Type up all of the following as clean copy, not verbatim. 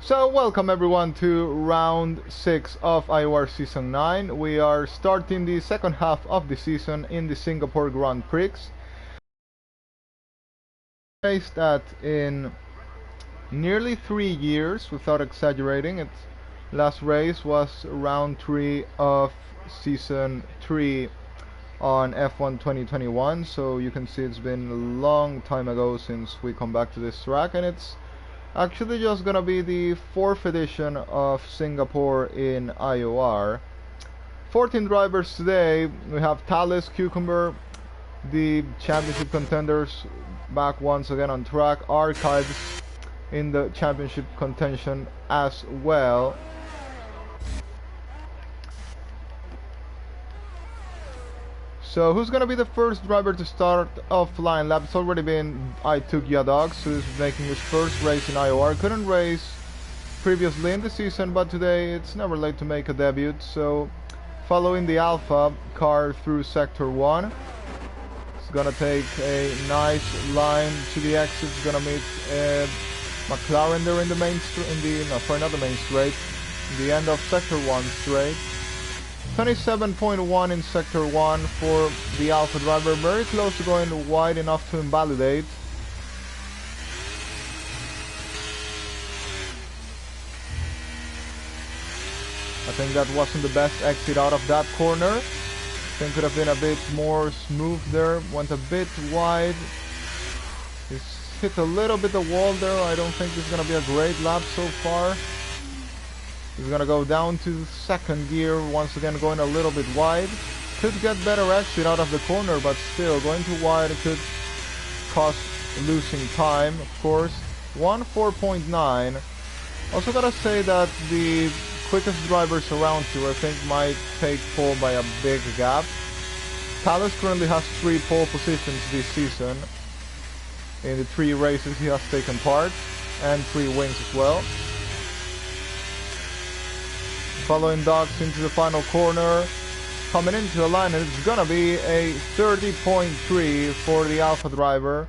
So welcome everyone to round 6 of IOR Season 9. We are starting the second half of the season in the Singapore Grand Prix. Raced that in nearly 3 years, without exaggerating. Its last race was round 3 of Season 3 on F1 2021, so you can see it's been a long time ago since we come back to this track, and it's actually just gonna be the 4th edition of Singapore in IOR. 14 drivers today. We have Thales, Cucumber, the championship contenders back once again on track. Archives in the championship contention as well. So who's gonna be the first driver to start off flying lap? It's already been I Took Yadox, who's making his first race in IOR. Couldn't race previously in the season, but today it's never late to make a debut. So following the Alpha car through Sector 1. It's gonna take a nice line to the exit. It's gonna meet McLaren there in the main not the main straight. The end of Sector 1 straight. 27.1 in Sector 1 for the Alpha driver, very close to going wide enough to invalidate. I think that wasn't the best exit out of that corner. I think could have been a bit more smooth there, went a bit wide. He's hit a little bit the wall there. I don't think it's going to be a great lap so far. He's gonna go down to second gear, once again going a little bit wide. Could get better exit out of the corner, but still going too wide could cost losing time, of course. 1:04.9. Also gotta say that the quickest drivers around here I think might take pole by a big gap. Thales currently has 3 pole positions this season. In the 3 races he has taken part, and 3 wins as well. Following Dogs into the final corner, coming into a line, and it's gonna be a 30.3 for the Alpha driver.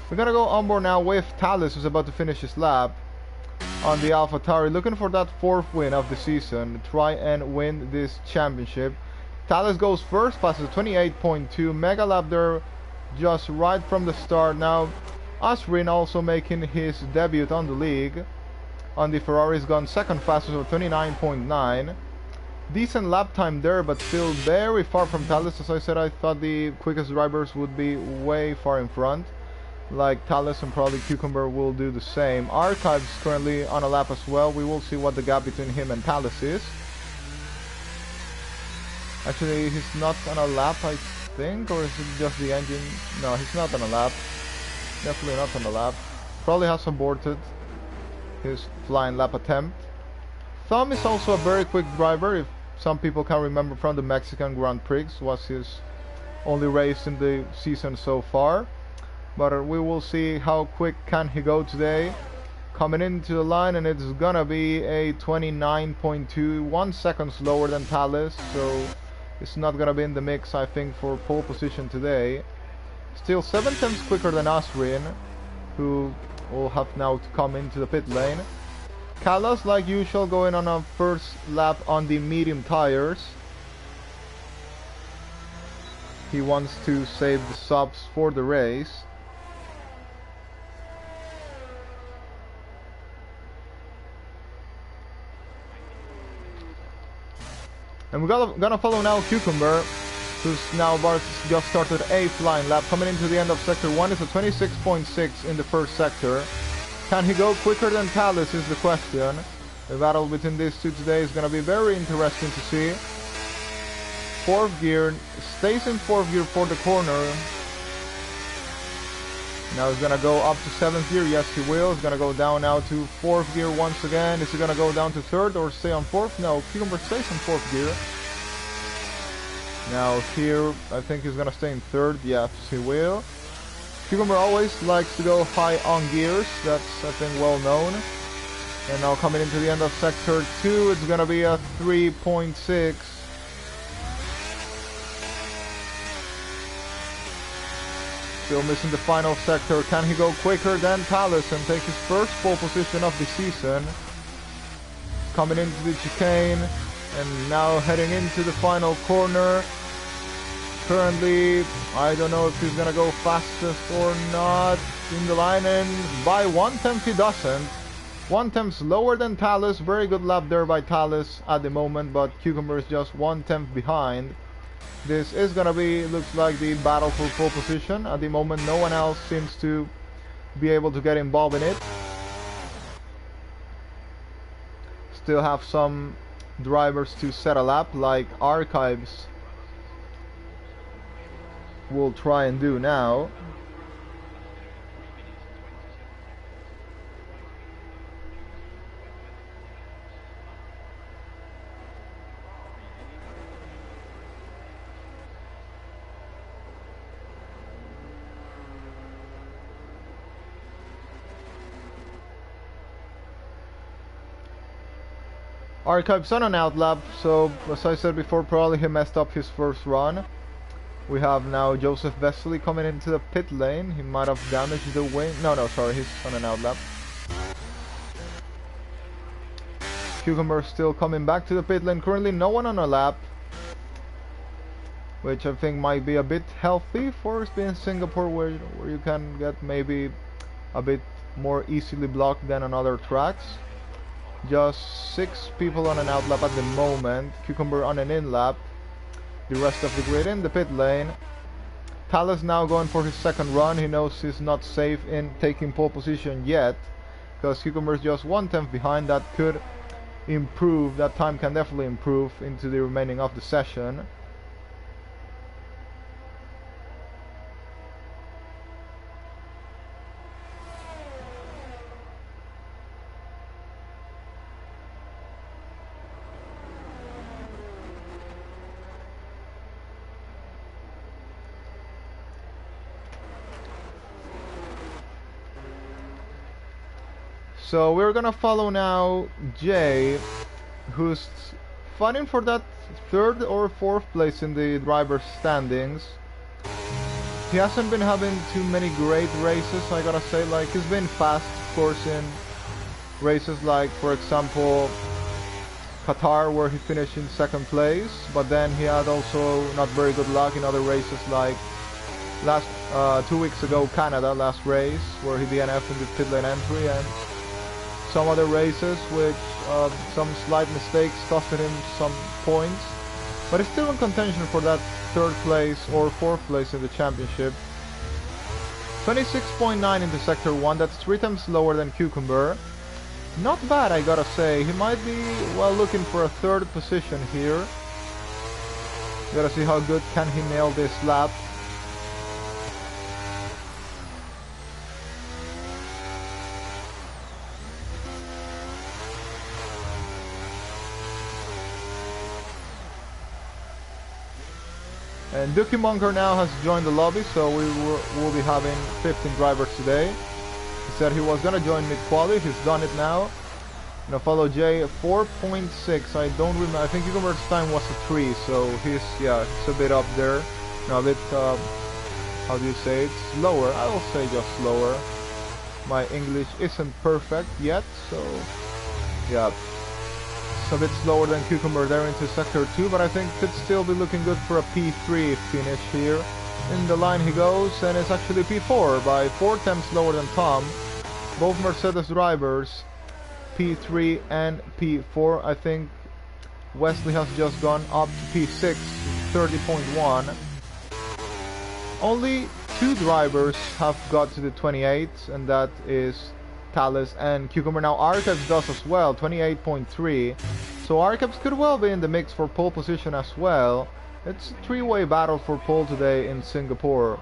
We're gonna go on board now with Thales, who's about to finish his lap on the Alpha Tauri, looking for that 4th win of the season, try and win this championship. Thales goes first, passes 28.2, mega lap there just right from the start. Now Asrin also making his debut on the league. On the Ferrari's gone second fastest with 29.9. Decent lap time there, but still very far from Thales. As I said, I thought the quickest drivers would be way far in front. Like Thales and probably Cucumber will do the same. Archives currently on a lap as well. We will see what the gap between him and Thales is. Actually, he's not on a lap, I think, or is it just the engine? No, he's not on a lap. Definitely not on a lap. Probably has aborted his flying lap attempt. Thumb is also a very quick driver, if some people can remember from the Mexican Grand Prix, was his only race in the season so far. But we will see how quick can he go today. Coming into the line, and it's gonna be a 29.2, 1 second slower than Thales, so it's not gonna be in the mix I think for pole position today. Still 7 tenths quicker than Asrin, who will have now to come into the pit lane. Callas, like usual, going on a first lap on the medium tires. He wants to save the subs for the race. And we're gonna follow now Cucumber, who's now just started a flying lap. Coming into the end of Sector 1 is a 26.6 in the first sector. Can he go quicker than Thales is the question. The battle between these two today is going to be very interesting to see. 4th gear, stays in 4th gear for the corner. Now he's going to go up to 7th gear, yes he will. He's going to go down now to 4th gear once again. Is he going to go down to 3rd or stay on 4th? No, Cucumber stays in 4th gear. Now here, I think he's gonna stay in 3rd, yes he will. Cucumber always likes to go high on gears, that's I think well known. And now coming into the end of Sector 2, it's gonna be a 3.6. Still missing the final sector. Can he go quicker than Thales and take his first pole position of the season? coming into the chicane and now heading into the final corner. Currently, I don't know if he's gonna go fastest or not in the line, and by 1/10 he doesn't. 1/10 slower than Talus. Very good lap there by Talus at the moment, but Cucumber is just 1/10 behind. This is gonna be, looks like, the battle for pole position. At the moment, no one else seems to be able to get involved in it. Still have some drivers to set a lap, like Archives will try and do now. Archives on an outlap, so as I said before, probably he messed up his first run. We have now Joseph Vesely coming into the pit lane. He might have damaged the wing. No, sorry, he's on an outlap. Cucumber still coming back to the pit lane. Currently no one on a lap, which I think might be a bit healthy for being Singapore, where you can get maybe a bit more easily blocked than on other tracks. Just 6 people on an outlap at the moment. Cucumber on an in-lap. The rest of the grid in the pit lane. Talus now going for his second run. He knows he's not safe in taking pole position yet, because Cucumber is just 1/10 behind. That could improve. That time can definitely improve into the remaining of the session. So we're gonna follow now Jay, who's fighting for that 3rd or 4th place in the driver's standings. He hasn't been having too many great races, I gotta say. Like, he's been fast, of course, in races like, for example, Qatar, where he finished in 2nd place, but then he had also not very good luck in other races, like last 2 weeks ago, Canada, last race, where he DNF'd in the pit lane entry, and some other races which some slight mistakes costed him some points, but he's still in contention for that 3rd place or 4th place in the championship. 26.9 into sector 1, that's 3 times lower than Cucumber. Not bad, I gotta say. He might be, well, looking for a 3rd position here. Gotta see how good can he nail this lap. And Dookie Monker now has joined the lobby, so we'll be having 15 drivers today. He said he was gonna join mid-quali. He's done it now. Now follow Jay 4.6. I don't remember. I think Cucumber's time was a 3, so he's a bit up there. No, a bit how do you say it? Slower. I will say just slower. My English isn't perfect yet, so yeah. A bit slower than Cucumber there into sector 2, but I think could still be looking good for a P3 finish here. In the line he goes, and it's actually P4 by 4/10 slower than Tom. Both Mercedes drivers, P3 and P4. I think Wesley has just gone up to P6, 30.1. Only 2 drivers have got to the 28, and that is Talus and Cucumber. Now Archives does as well, 28.3. So Archives could well be in the mix for pole position as well. It's a 3-way battle for pole today in Singapore.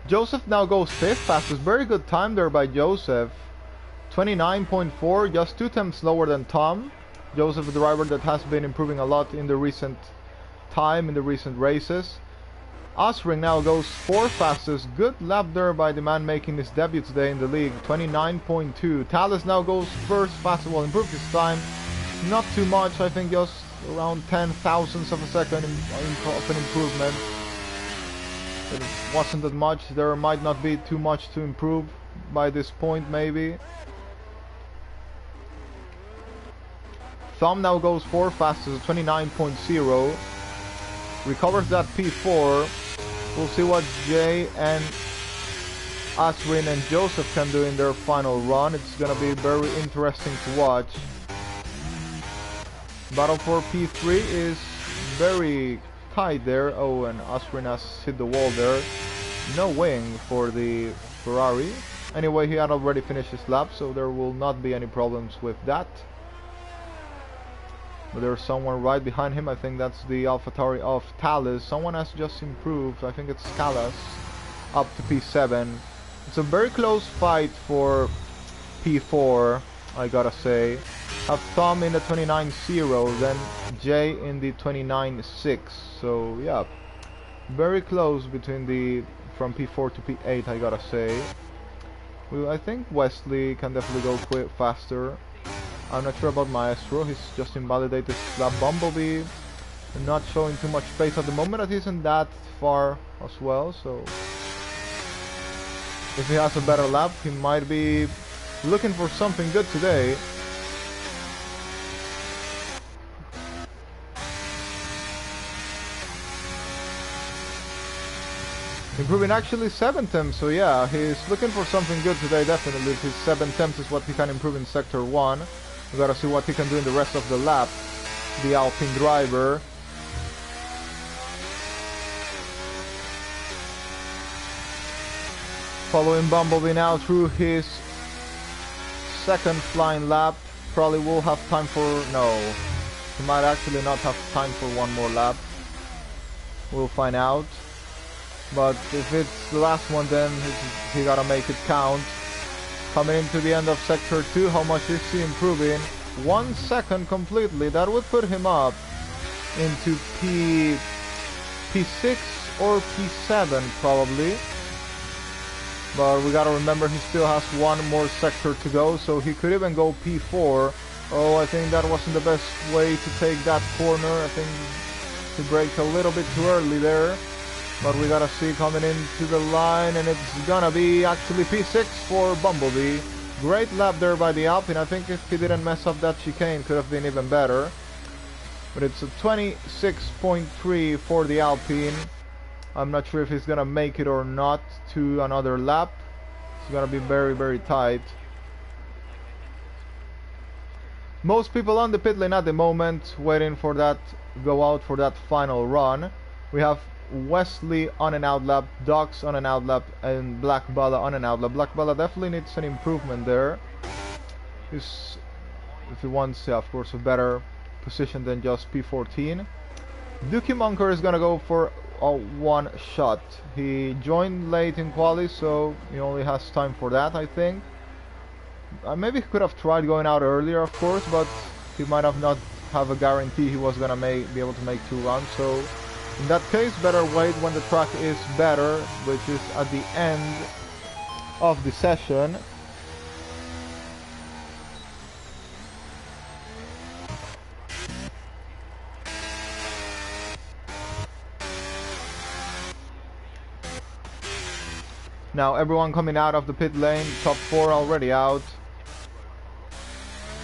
Joseph now goes 5th fastest. Very good time there by Joseph. 29.4, just 2 slower than Tom. Joseph, a driver that has been improving a lot in the recent time, in the recent races. Osring now goes 4th fastest. Good lap there by the man making his debut today in the league. 29.2. Talus now goes 1st fastest. Well, improved his time. Not too much. I think just around 10 thousandths of a second of an improvement. It wasn't that much. There might not be too much to improve. by this point maybe. Thumb now goes 4 fastest, 29.0. Recovers that P4. We'll see what Jay and Asrin and Joseph can do in their final run. It's gonna be very interesting to watch. Battle for P3 is very tight there. Oh, and Asrin has hit the wall there. No wing for the Ferrari. Anyway, he had already finished his lap, so there will not be any problems with that. But there's someone right behind him. I think that's the AlphaTauri of Thales. Someone has just improved. I think it's Callas up to P7. It's a very close fight for P4, I gotta say. Have Thumb in the 29.0, then Jay in the 29.6. So yeah, very close between the from P4 to P8, I gotta say. I think Wesley can definitely go faster. I'm not sure about Maestro. He's just invalidated that Bumblebee. Not showing too much pace at the moment. It isn't that far as well, so if he has a better lap, he might be looking for something good today. Improving actually 7 temps, so yeah, he's looking for something good today, definitely. His 7 temps is what he can improve in Sector 1. We gotta see what he can do in the rest of the lap. The Alpine driver. Following Bumblebee now through his second flying lap. Probably will have time for... no. He might actually not have time for one more lap. We'll find out. But if it's the last one, then he gotta make it count. Coming into the end of Sector 2, how much is he improving? 1 second completely. That would put him up into P6 or P7 probably. But we gotta remember he still has one more sector to go, so he could even go P4. Oh, I think that wasn't the best way to take that corner. I think he braked a little bit too early there. But we gotta see coming into the line, and it's gonna be actually P6 for Bumblebee. Great lap there by the Alpine. I think if he didn't mess up that chicane, could have been even better. But it's a 26.3 for the Alpine. I'm not sure if he's gonna make it or not to another lap. It's gonna be very, very tight. Most people on the pit lane at the moment, waiting for that, go out for that final run. We have Wesley on an out lap, Docs on an out lap, and Black Bala on an out lap. Black Bala definitely needs an improvement there. If he wants, yeah, of course, a better position than just P14. Dookie Monker is gonna go for a one shot. He joined late in quali, so he only has time for that, I think. Maybe he could have tried going out earlier, of course, but he might have not have a guarantee he was gonna be able to make 2 runs. So in that case, better wait when the track is better, which is at the end of the session. Now everyone coming out of the pit lane, top 4 already out.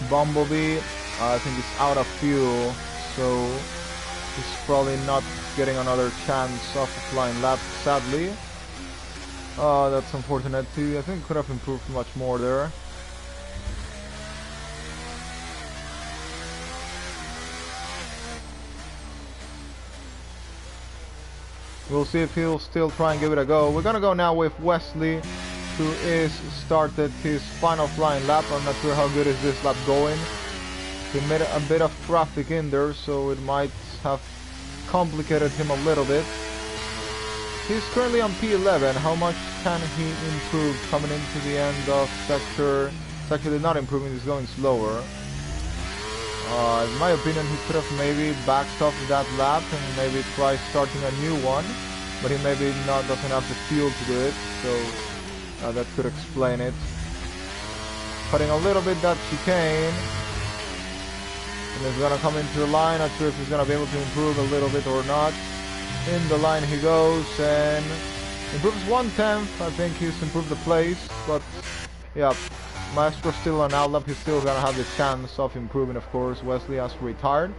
Bumblebee, I think he's out of fuel, so he's probably not getting another chance of a flying lap, sadly. That's unfortunate too. I think could have improved much more there. We'll see if he'll still try and give it a go. We're gonna go now with Wesley, who is started his final flying lap. I'm not sure how good is this lap going. He made a bit of traffic in there, so it might have complicated him a little bit. He's currently on P11. How much can he improve coming into the end of sector? It's actually not improving, he's going slower. In my opinion, he could have maybe backed off that lap and maybe try starting a new one, but he maybe doesn't have the fuel to do it, so that could explain it. Cutting a little bit that chicane, and he's gonna come into the line. Not sure if he's gonna be able to improve a little bit or not. In the line he goes, and Improves 1/10. I think he's improved the place, but yeah, Maestro's still on outlap. He's still gonna have the chance of improving, of course. Wesley has retired.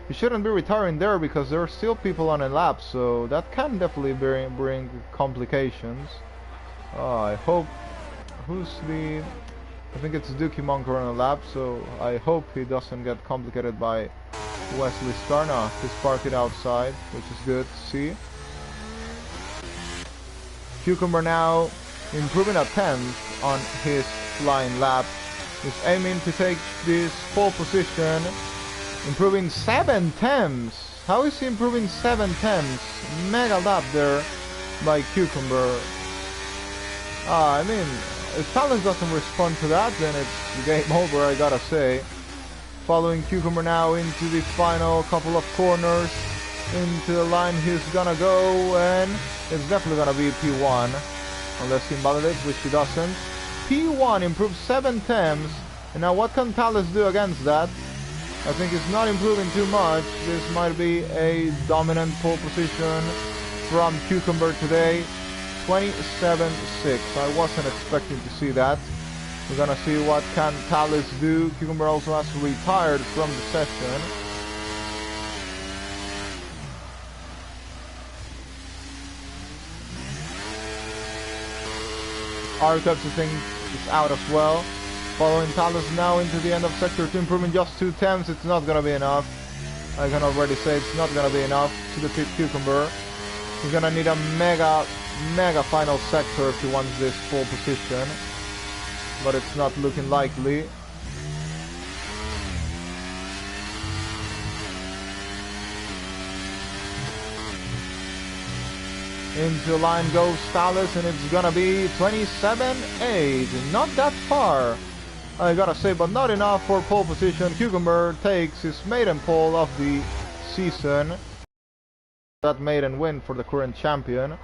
He shouldn't be retiring there because there are still people on a lap, so that can definitely bring complications. I hope. Who's the? I think it's Dookie Monker on a lap, so I hope he doesn't get complicated by Wesley Skarna. He's parked it outside, which is good to see. Cucumber now improving a 10th on his flying lap. He's aiming to take this pole position, improving 7/10. How is he improving 7/10? Mega lap there by Cucumber. I mean, if Talus doesn't respond to that, then it's game over, I gotta say. Following Cucumber now into the final couple of corners. Into the line he's gonna go, and it's definitely gonna be P1. Unless he invalidates, which he doesn't. P1 improves 7/10. And now what can Talus do against that? I think he's not improving too much. This might be a dominant pole position from Cucumber today. 27-6. I wasn't expecting to see that. We're gonna see what can Talus do. Cucumber also has retired from the session. Archives, I think, is out as well. Following Talus now into the end of Sector 2, improving just 2/10. It's not gonna be enough. I can already say it's not gonna be enough to defeat Cucumber. He's gonna need a mega final sector if he wants this pole position, but it's not looking likely. Into line goes Talus, and it's gonna be 27-8. Not that far, I gotta say, but not enough for pole position. Cucumber takes his maiden pole of the season. That maiden win for the current champion.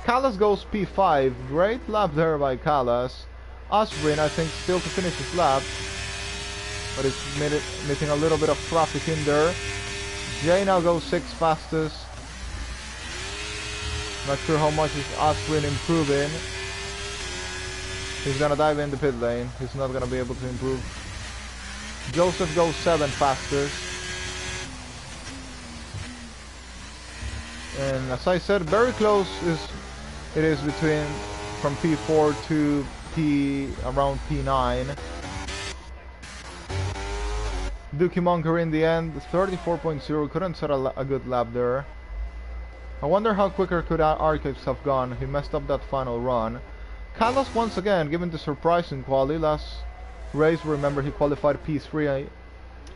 Callas goes P5. Great lap there by Callas. Osbrin, I think, still to finish his lap, but it's missing a little bit of traffic in there. Jay now goes 6th fastest. Not sure how much is Osbrin improving. He's gonna dive in the pit lane. He's not gonna be able to improve. Joseph goes 7th fastest. And as I said, very close it is between from P4 to around P9. Dookie Monker in the end, 34.0, couldn't set a good lap there. I wonder how quicker could Archives have gone. He messed up that final run. Callas once again given the surprise in quali. Last race, remember, he qualified P3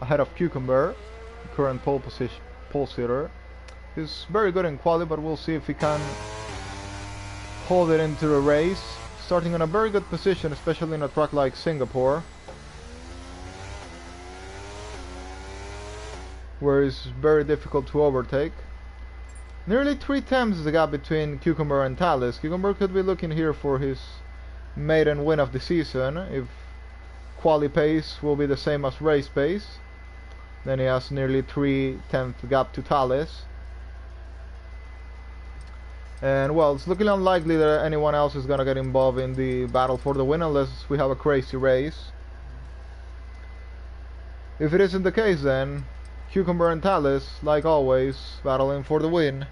ahead of Cucumber, current pole sitter. He's very good in quali, but we'll see if he can hold it into the race. Starting in a very good position, especially in a track like Singapore, where it's very difficult to overtake. Nearly 3 is the gap between Cucumber and Talus. Cucumber could be looking here for his maiden win of the season. If quali pace will be the same as race pace, then he has nearly 3/10 gap to Talus. And well, it's looking unlikely that anyone else is gonna get involved in the battle for the win unless we have a crazy race. If it isn't the case, then Cucumber and Talus, like always, battling for the win.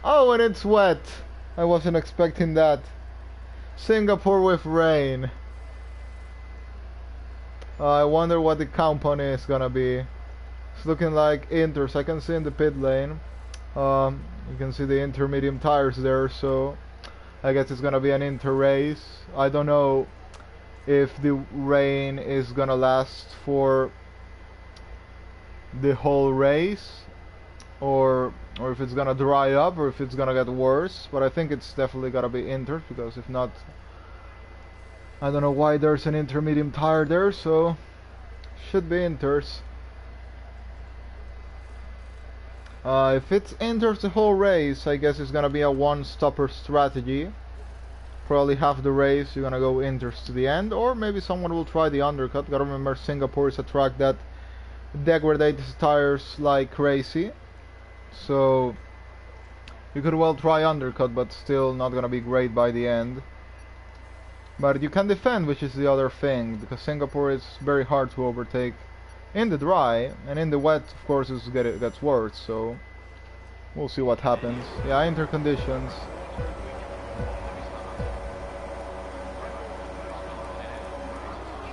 Oh, and it's wet. I wasn't expecting that. Singapore with rain. I wonder what the compound is gonna be. It's looking like Inters. I can see in the pit lane. You can see the Inter medium tires there, so I guess it's gonna be an Inter race. I don't know if the rain is gonna last for the whole race. or if it's gonna dry up, or if it's gonna get worse. But I think it's definitely gotta be inters, because if not, I don't know why there's an intermediate tire there, so should be inters. If it's inters the whole race, I guess it's gonna be a one-stopper strategy. Probably half the race you're gonna go inters to the end, or maybe someone will try the undercut. Gotta remember, Singapore is a track that degrades tires like crazy, so you could well try undercut, but still not gonna be great by the end. But you can defend, which is the other thing, because Singapore is very hard to overtake in the dry, and in the wet, of course, it gets worse. So we'll see what happens. Yeah, inter conditions.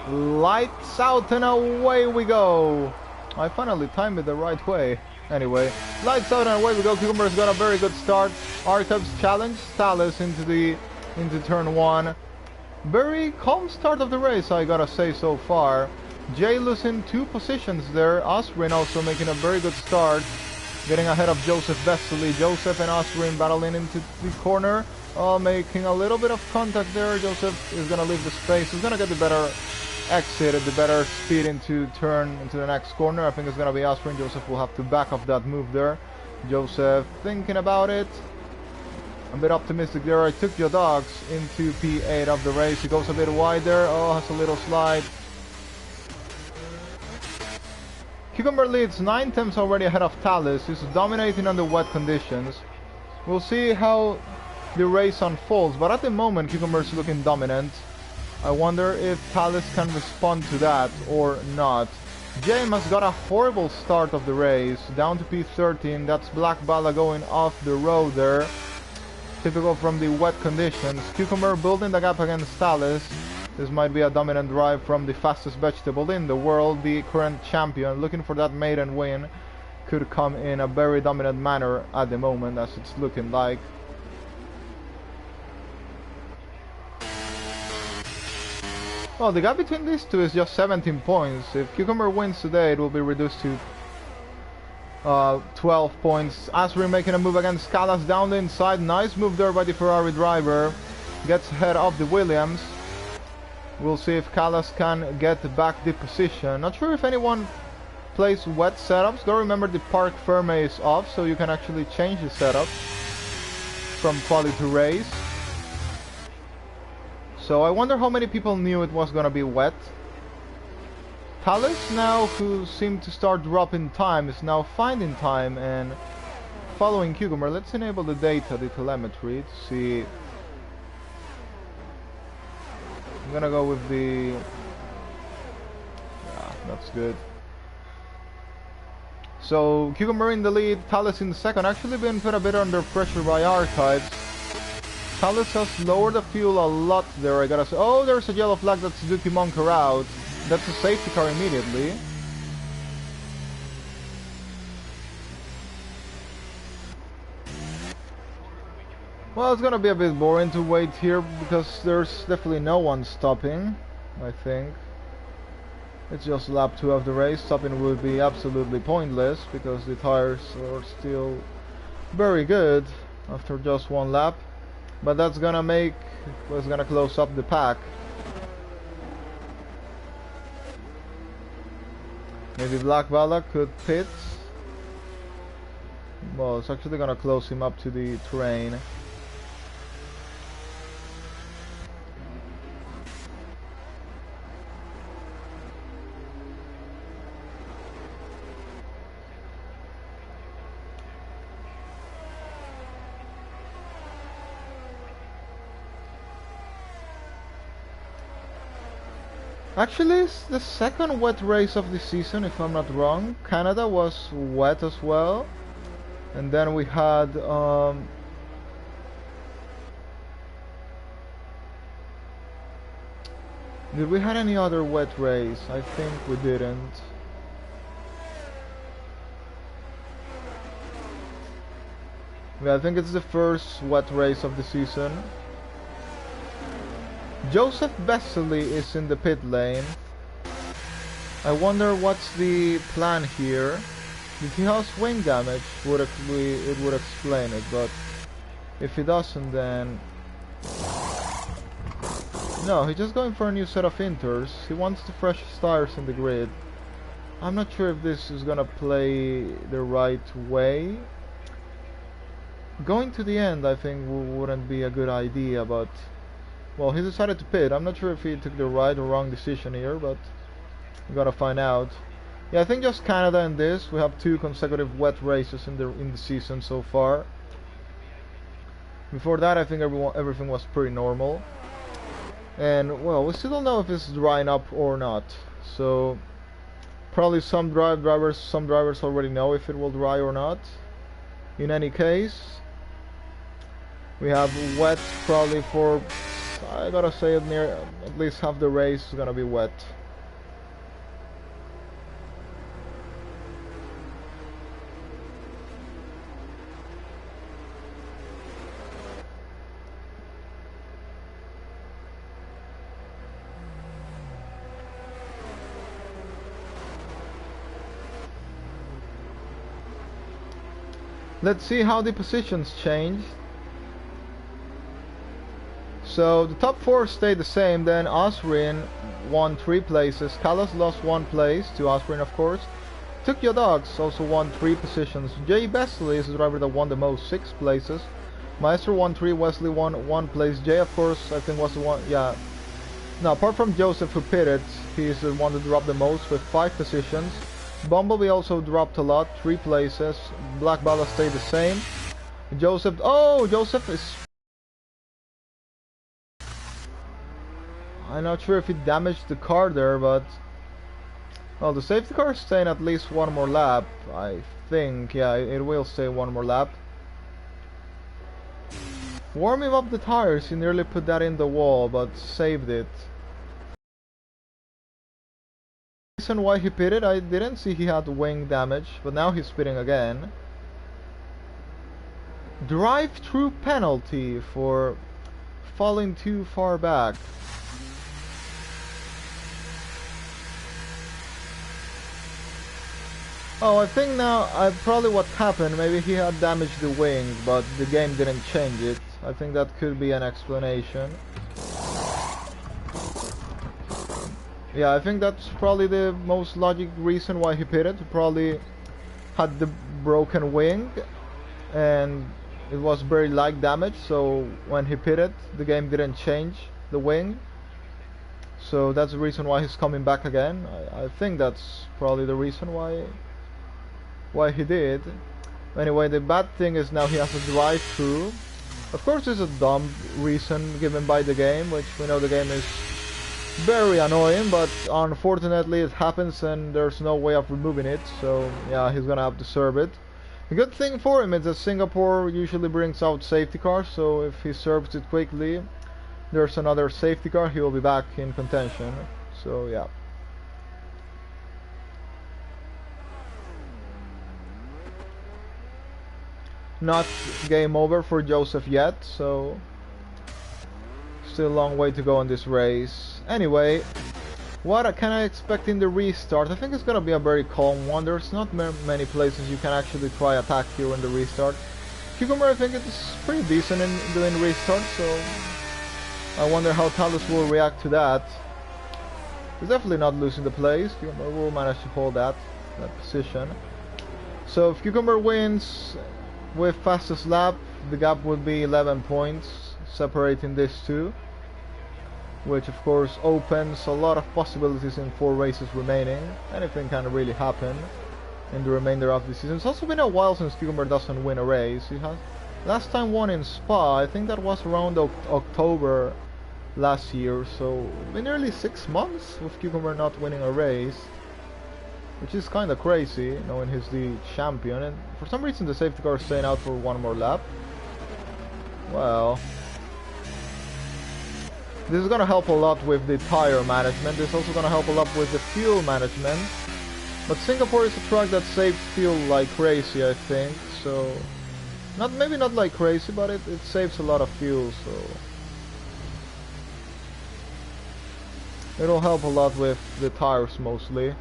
Lights out and away we go. I finally timed it the right way. Anyway, lights out and away we go. Cucumber's got a very good start. Archives challenge Thales into turn 1. Very calm start of the race, I gotta say, so far. Jay losing 2 positions there. Asrin also making a very good start, getting ahead of Joseph Vesely. Joseph and Asrin battling into the corner, making a little bit of contact there. Joseph is gonna leave the space. He's gonna get the better exit at the better speed into the next corner. I think it's gonna be Asrin. Joseph will have to back off that move there. Joseph thinking about it. A bit optimistic there. I took your dogs into P8 of the race. He goes a bit wide there. Oh, has a little slide. Cucumber leads 9 tenths already ahead of Thales. He's dominating under wet conditions. We'll see how the race unfolds, but at the moment Cucumber's looking dominant. I wonder if Thales can respond to that or not. James has got a horrible start of the race, down to P13. That's Black Bala going off the road there. Typical from the wet conditions. Cucumber building the gap against Thales. This might be a dominant drive from the fastest vegetable in the world, the current champion. Looking for that maiden win. Could come in a very dominant manner at the moment, as it's looking like. Well, the gap between these two is just 17 points. If Cucumber wins today, it will be reduced to 12 points. Asri making a move against Callas down the inside. Nice move there by the Ferrari driver. Gets ahead of the Williams. We'll see if Callas can get back the position. Not sure if anyone plays wet setups. Gotta remember the Parc Ferme is off, so you can actually change the setup from quali to race. So I wonder how many people knew it was gonna be wet. Thales now, who seemed to start dropping time, is now finding time and following Cucumber. Let's enable the data, the telemetry, to see. I'm gonna go with the... Yeah, that's good. So Cucumber in the lead, Thales in the second. Actually been put a bit under pressure by Archives. Thales has lowered the fuel a lot there, I gotta say. Oh, there's a yellow flag that Suzuki Monker out. That's a safety car immediately. Well, it's gonna be a bit boring to wait here, because there's definitely no one stopping, I think. It's just lap 2 of the race. Stopping would be absolutely pointless, because the tires are still very good after just 1 lap. But that's gonna close up the pack. Maybe Black Bala could pit. Well, it's actually gonna close him up to the terrain. Actually, it's the second wet race of the season, if I'm not wrong. Canada was wet as well. And then we had... Did we had any other wet race? I think we didn't. Yeah, I think it's the first wet race of the season. Joseph Vesely is in the pit lane. I wonder what's the plan here. If he has wing damage, it would explain it, but if he doesn't, then... No, he's just going for a new set of inters. He wants the freshest tires in the grid. I'm not sure if this is gonna play the right way. Going to the end, I think, wouldn't be a good idea, but... Well, he decided to pit. I'm not sure if he took the right or wrong decision here, but... we gotta find out. Yeah, I think just Canada and this. We have 2 consecutive wet races in the season so far. Before that, I think everything was pretty normal. And, well, we still don't know if it's drying up or not. So... probably some drivers already know if it will dry or not. In any case, we have wet probably for, I gotta say, at least half the race is gonna be wet. Let's see how the positions change. So the top 4 stayed the same. Then Osrin won 3 places. Callas lost 1 place to Osrin, of course. Tukya Dogs also won 3 positions. Jay Besley is the driver that won the most, 6 places. Maestro won 3. Wesley won 1 place. Jay, of course, I think was the one. Yeah. Now, apart from Joseph, who pitted, he's the one that dropped the most with 5 positions. Bumblebee also dropped a lot, 3 places. Black Ballast stayed the same. Joseph... Oh! Joseph is... I'm not sure if he damaged the car there, but... Well, the safety car is staying at least 1 more lap, I think. Yeah, it will stay 1 more lap. Warming up the tires, he nearly put that in the wall, but saved it. Reason why he pitted, I didn't see he had wing damage, but now he's pitting again. Drive-through penalty for falling too far back. Oh, I think now, probably what happened, maybe he had damaged the wing, but the game didn't change it. I think that could be an explanation. Yeah, I think that's probably the most logic reason why he pitted. He probably had the broken wing and it was very light damage, so when he pitted, the game didn't change the wing. So that's the reason why he's coming back again. I think that's probably the reason why he did. Anyway, the bad thing is now he has a drive-through. Of course, it's a dumb reason given by the game, which we know the game is very annoying, but unfortunately it happens and there's no way of removing it, so yeah, he's gonna have to serve it. The good thing for him is that Singapore usually brings out safety cars, so if he serves it quickly, there's another safety car, he will be back in contention, so yeah. Not game over for Joseph yet, so still a long way to go in this race. Anyway, what can I expect in the restart? I think it's gonna be a very calm one. There's not many places you can actually try attack here in the restart. Cucumber, I think it's pretty decent in doing restart, so I wonder how Talus will react to that. He's definitely not losing the place. Cucumber will manage to hold that position. So if Cucumber wins with fastest lap, the gap would be 11 points separating these two, which of course opens a lot of possibilities in 4 races remaining. Anything can really happen in the remainder of the season. It's also been a while since Cucumber doesn't win a race. He has last time won in Spa, I think that was around October last year, so it's been nearly 6 months with Cucumber not winning a race, which is kind of crazy knowing he's the champion, and for some reason the safety car is staying out for 1 more lap. Well, this is gonna help a lot with the tire management. This is also gonna help a lot with the fuel management. But Singapore is a track that saves fuel like crazy, I think. So, maybe not like crazy, but it saves a lot of fuel. So, it'll help a lot with the tires mostly.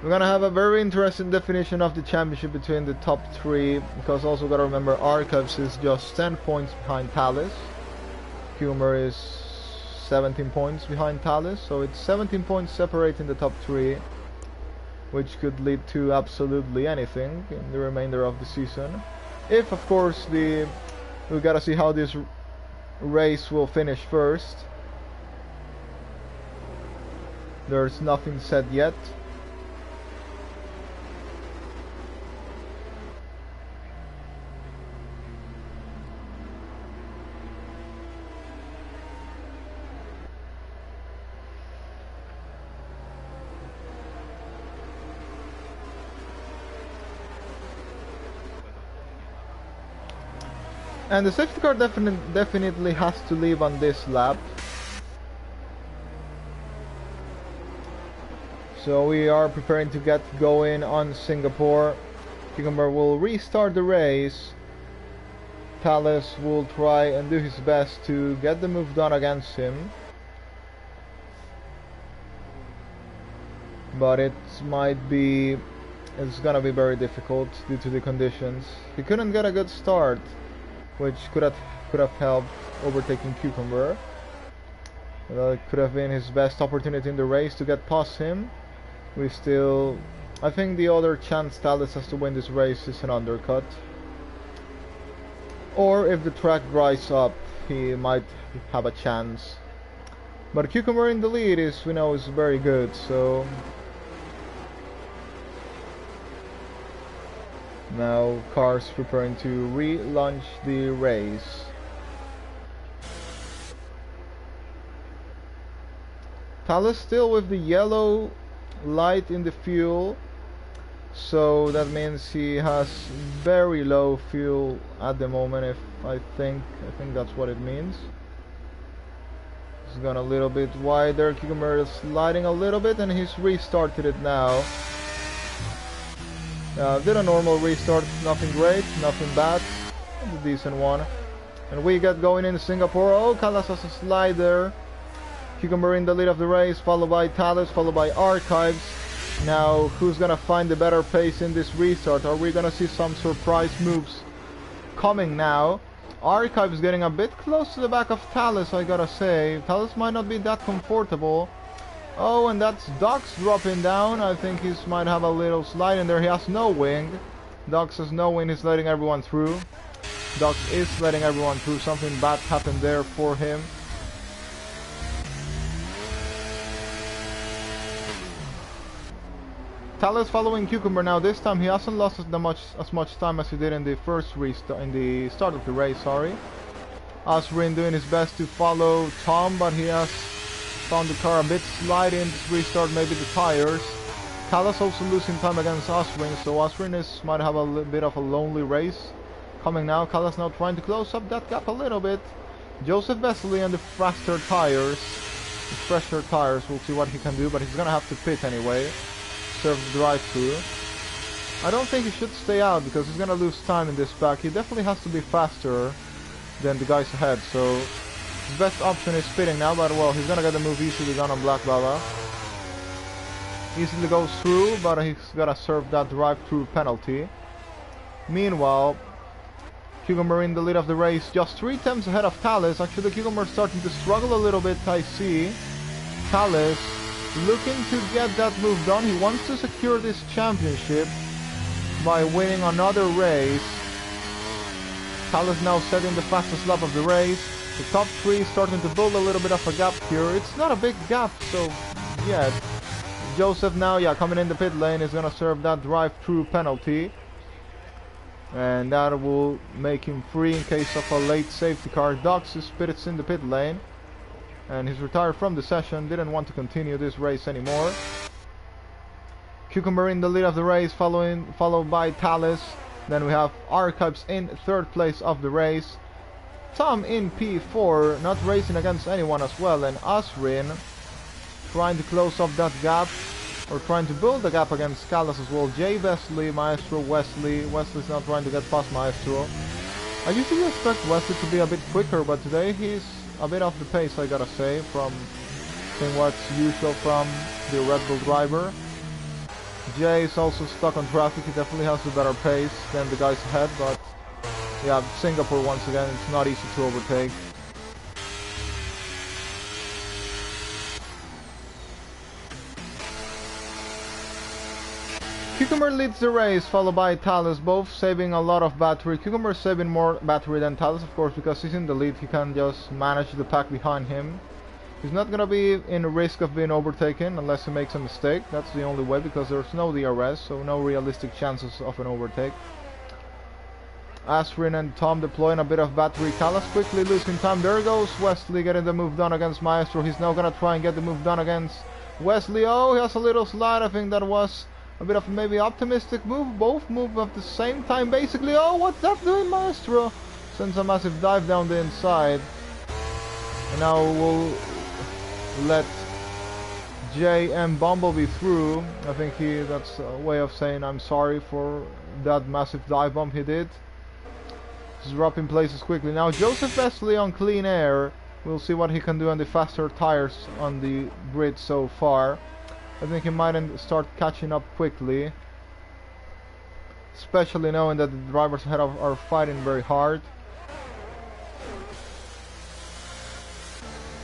We're gonna have a very interesting definition of the championship between the top three, because also gotta remember Archives is just 10 points behind Talus. Cucumber is 17 points behind Talus, so it's 17 points separating the top three, which could lead to absolutely anything in the remainder of the season. If, of course, we gotta see how this race will finish first. There's nothing said yet. And the safety car definitely has to leave on this lap. So we are preparing to get going on Singapore. Cucumber will restart the race. Talus will try and do his best to get the move done against him. But it's gonna be very difficult due to the conditions. He couldn't get a good start, which could have helped overtaking Cucumber. It could have been his best opportunity in the race to get past him. I think the other chance Talus has to win this race is an undercut. Or if the track dries up, he might have a chance. But Cucumber in the lead is very good, so now cars preparing to relaunch the race. Talus still with the yellow light in the fuel, so that means he has very low fuel at the moment. I think that's what it means. He's gone a little bit wider. Cucumber is sliding a little bit, and he's restarted it now. Did a normal restart, nothing great, nothing bad, a decent one. And we get going in Singapore. Oh, Callas has a slide there. Cucumber in the lead of the race, followed by Talus, followed by Archives. Now, who's gonna find the better pace in this restart? Are we gonna see some surprise moves coming now? Archives getting a bit close to the back of Talus, I gotta say. Talus might not be that comfortable. Oh, and that's Docs dropping down. I think he might have a little slide in there. He has no wing. Docs has no wing. He's letting everyone through. Docs is letting everyone through. Something bad happened there for him. Talus following Cucumber now. This time he hasn't lost as much time as he did in the start of the race. Sorry. Asrin doing his best to follow Tom, but he has found the car a bit sliding to restart maybe the tires. Talus also losing time against Asrin, so Asrin might have a bit of a lonely race coming now. Talus now trying to close up that gap a little bit. Joseph Vesely and the fresher tires. We'll see what he can do, but he's gonna have to pit anyway. Serve the drive-through. I don't think he should stay out because he's gonna lose time in this pack. He definitely has to be faster than the guys ahead, so his best option is pitting now, but well, he's gonna get the move easily done on Black Baba. Easily goes through, but he's gotta serve that drive-through penalty. Meanwhile, Cucumber in the lead of the race, just 3 attempts ahead of Talus. Actually, Cucumber starting to struggle a little bit, I see. Talus looking to get that move done. He wants to secure this championship by winning another race. Talus now setting the fastest lap of the race. The top 3 starting to build a little bit of a gap here. It's not a big gap, so yeah. Joseph now, coming in the pit lane is gonna serve that drive-through penalty. And that will make him free in case of a late safety car. Docs is pitted in the pit lane. And he's retired from the session, didn't want to continue this race anymore. Cucumber in the lead of the race, followed by Talus. Then we have Archives in 3rd place of the race. Tom in P4, not racing against anyone as well. And Asrin trying to close up that gap, or trying to build the gap against Callas as well. Jay Vesely, Maestro Wesley. Wesley's not trying to get past Maestro. I usually expect Wesley to be a bit quicker, but today he's a bit off the pace, I gotta say, from what's usual from the Red Bull driver. Jay is also stuck on traffic. He definitely has a better pace than the guys ahead, but yeah, Singapore once again, it's not easy to overtake. Cucumber leads the race, followed by Talus, both saving a lot of battery. Cucumber saving more battery than Talus, of course, because he's in the lead. He can just manage the pack behind him. He's not gonna be in risk of being overtaken unless he makes a mistake. That's the only way, because there's no DRS, so no realistic chances of an overtake. Asrin and Tom deploying a bit of battery. Callas quickly losing time. There goes Wesley getting the move done against Maestro. He's now gonna try and get the move done against Wesley. Oh, he has a little slide. I think that was a bit of maybe optimistic move. Both move at the same time basically. Oh, what's that doing, Maestro? Sends a massive dive down the inside. And now we'll let Jay and Bumblebee through. I think that's a way of saying I'm sorry for that massive dive bump he did. Just dropping places quickly. Now Joseph Wesley on clean air. We'll see what he can do on the faster tires on the grid so far. I think he might start catching up quickly. Especially knowing that the drivers ahead are fighting very hard.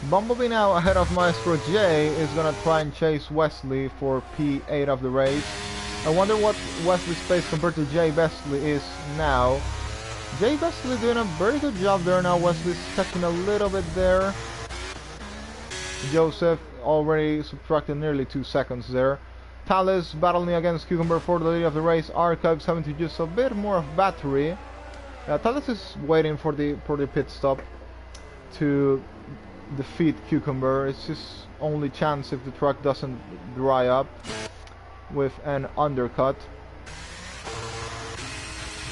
Bumblebee now ahead of Maestro J is gonna try and chase Wesley for P8 of the race. I wonder what Wesley's pace compared to Jay Wesley is now. Jay Wesley doing a very good job there now. Wesley's catching a little bit there. Joseph already subtracted nearly 2 seconds there. Thales battling against Cucumber for the lead of the race. Archives having to use a bit more of battery. Thales is waiting for the pit stop to defeat Cucumber. It's his only chance if the truck doesn't dry up with an undercut.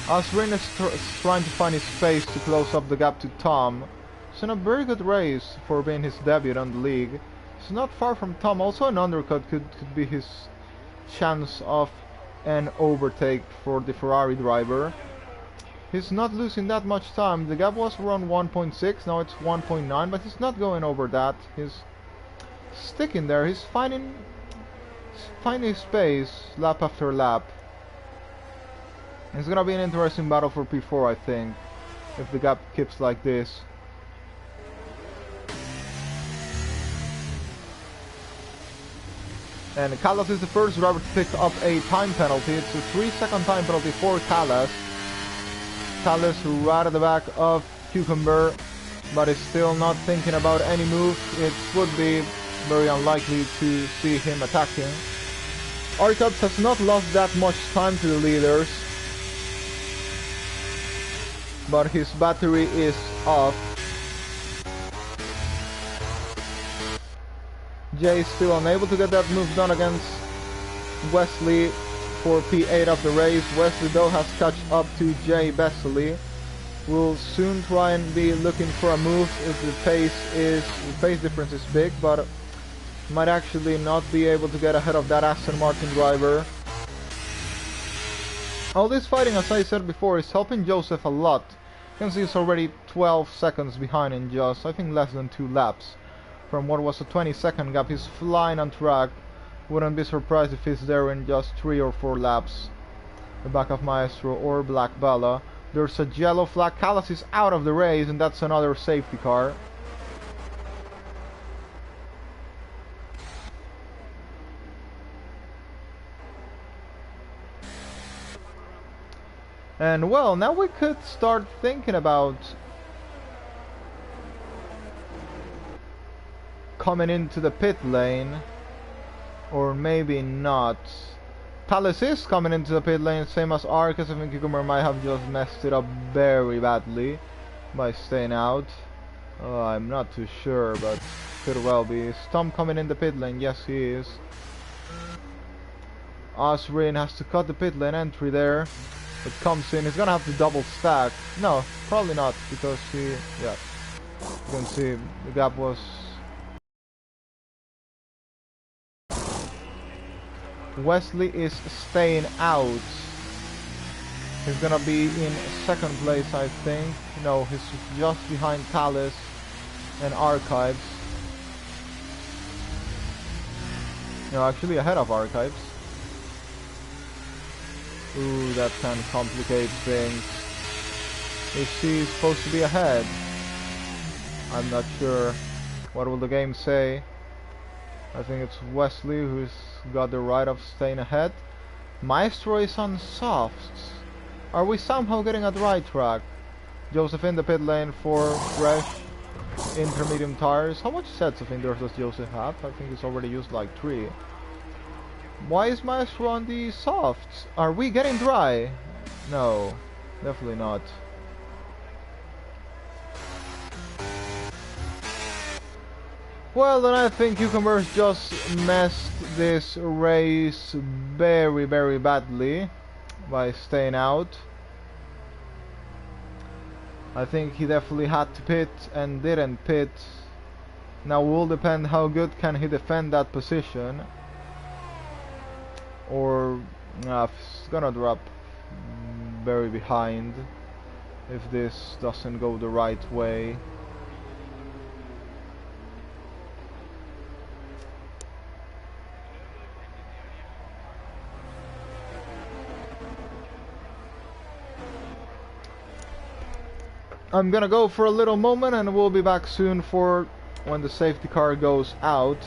Asrin is trying to find his space to close up the gap to Tom. It's in a very good race for being his debut on the league. It's not far from Tom. Also an undercut could be his chance of an overtake for the Ferrari driver. He's not losing that much time. The gap was around 1.6, now it's 1.9, but he's not going over that. He's sticking there. He's finding space lap after lap. It's gonna be an interesting battle for P4, I think, if the gap keeps like this. And Callas is the first driver to pick up a time penalty. It's a 3-second time penalty for Callas. Callas right at the back of Cucumber, but is still not thinking about any move. It would be very unlikely to see him attacking. Arcubs has not lost that much time to the leaders, but his battery is off. Jay is still unable to get that move done against Wesley for P8 of the race. Wesley though has caught up to Jay Wesley. We'll soon try and be looking for a move if the pace difference is big, but might actually not be able to get ahead of that Aston Martin driver. All this fighting, as I said before, is helping Joseph a lot. You can see he's already 12 seconds behind in just, I think, less than 2 laps. From what was a 20-second gap, he's flying on track. Wouldn't be surprised if he's there in just 3 or 4 laps. The back of Maestro or Black Bella. There's a yellow flag. Callas is out of the race, and that's another safety car. And well, now we could start thinking about coming into the pit lane, or maybe not. Palace is coming into the pit lane, same as Arcus. I think Cucumber might have just messed it up very badly by staying out. I'm not too sure, but could well be. Is Tom coming in the pit lane? Yes, he is. Asrin has to cut the pit lane entry there. It comes in. He's gonna have to double stack. No, probably not, because yeah, you can see the gap was. Wesley is staying out. He's gonna be in second place, I think. No, he's just behind Callis and Archives. No, actually ahead of Archives. Ooh, that can complicate things. Is she supposed to be ahead? I'm not sure. What will the game say? I think it's Wesley who's got the right of staying ahead. Maestro is on softs. Are we somehow getting at the right track? Joseph in the pit lane for fresh intermediate tires. How much sets of indoors does Joseph have? I think he's already used like 3. Why is Maestro on the softs? Are we getting dry? No, definitely not. Well, then I think Cucumbers just messed this race very, very badly by staying out. I think he definitely had to pit and didn't pit. Now it will depend how good can he defend that position. Or he's gonna drop very behind if this doesn't go the right way. I'm gonna go for a little moment and we'll be back soon for when the safety car goes out.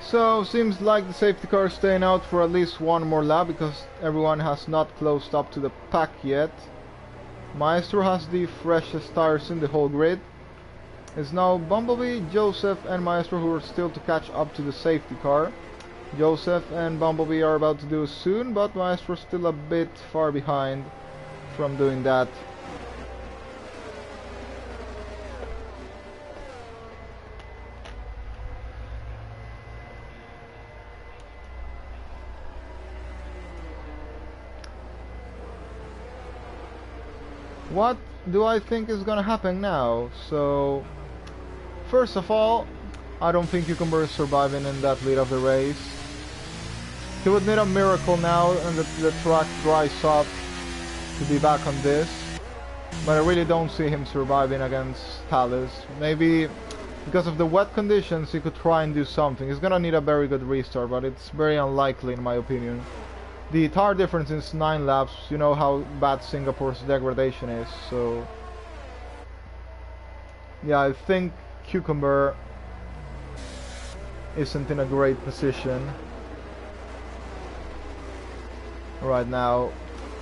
So seems like the safety car is staying out for at least one more lap because everyone has not closed up to the pack yet. Maestro has the freshest tires in the whole grid. It's now Bumblebee, Joseph and Maestro who are still to catch up to the safety car. Joseph and Bumblebee are about to do it soon, but Maestro is still a bit far behind from doing that. What do I think is gonna happen now? So, first of all, I don't think Cucumber is surviving in that lead of the race. He would need a miracle now and the track dries up to be back on this. But I really don't see him surviving against Talus. Maybe because of the wet conditions he could try and do something. He's gonna need a very good restart, but it's very unlikely in my opinion. The tire difference is 9 laps. You know how bad Singapore's degradation is, so yeah, I think Cucumber isn't in a great position right now.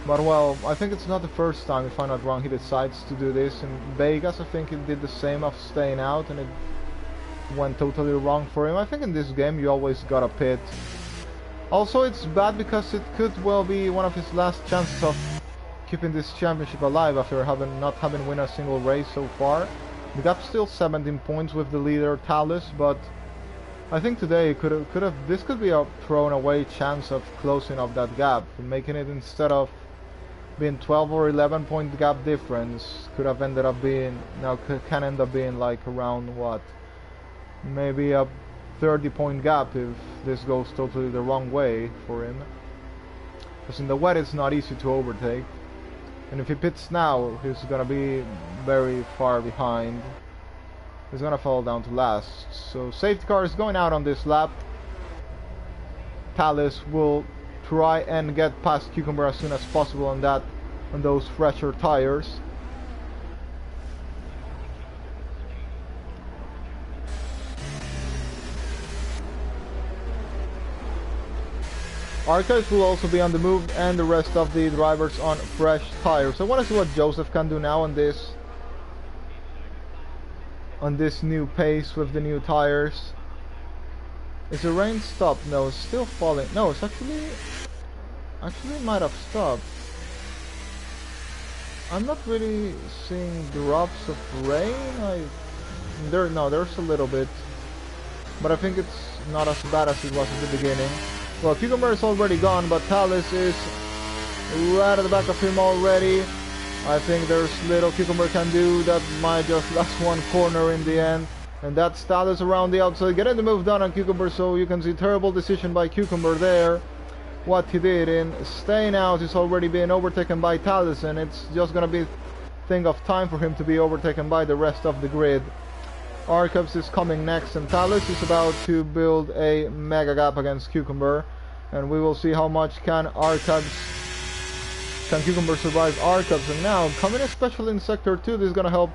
But well, I think it's not the first time, if I'm not wrong, he decides to do this. In Vegas, I think he did the same of staying out, and it went totally wrong for him. I think in this game you always gotta pit. Also, it's bad because it could well be one of his last chances of keeping this championship alive after not having won a single race so far. The gap's still 17 points with the leader Talus, but I think today this could be a thrown away chance of closing up that gap, making it, instead of being 12 or 11 point gap difference, could have ended up being, now can end up being like around what, maybe a 30 point gap if this goes totally the wrong way for him, because in the wet it's not easy to overtake, and if he pits now he's gonna be very far behind. He's gonna fall down to last. So safety car is going out on this lap. Talus will try and get past Cucumber as soon as possible on those fresher tires. Archives will also be on the move, and the rest of the drivers on fresh tires. So I want to see what Joseph can do now on this new pace with the new tires. Is the rain stopped? No, it's still falling. No, it's actually it might have stopped. I'm not really seeing drops of rain. There's a little bit, but I think it's not as bad as it was at the beginning. Well, Cucumber is already gone, but Talus is right at the back of him already. I think there's little Cucumber can do. That might just last one corner in the end. And that's Talus around the outside, getting the move done on Cucumber, so you can see terrible decision by Cucumber there. What he did in staying out is already being overtaken by Talus, and it's just gonna be a thing of time for him to be overtaken by the rest of the grid. Arcubs is coming next, and Talus is about to build a mega gap against Cucumber, and we will see how much can Cucumber survive Arcubs. And now coming especially in sector 2, this is gonna help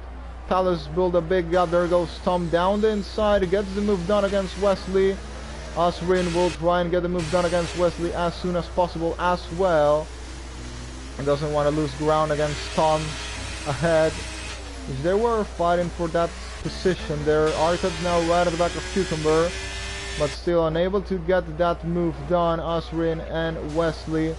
Talus build a big gap. There goes Tom down the inside, gets the move done against Wesley. Osrin will try and get the move done against Wesley as soon as possible as well. He doesn't want to lose ground against Tom ahead. If they were fighting for that position there, Arcubs now right at the back of Cucumber, but still unable to get that move done. Osrin and Wesley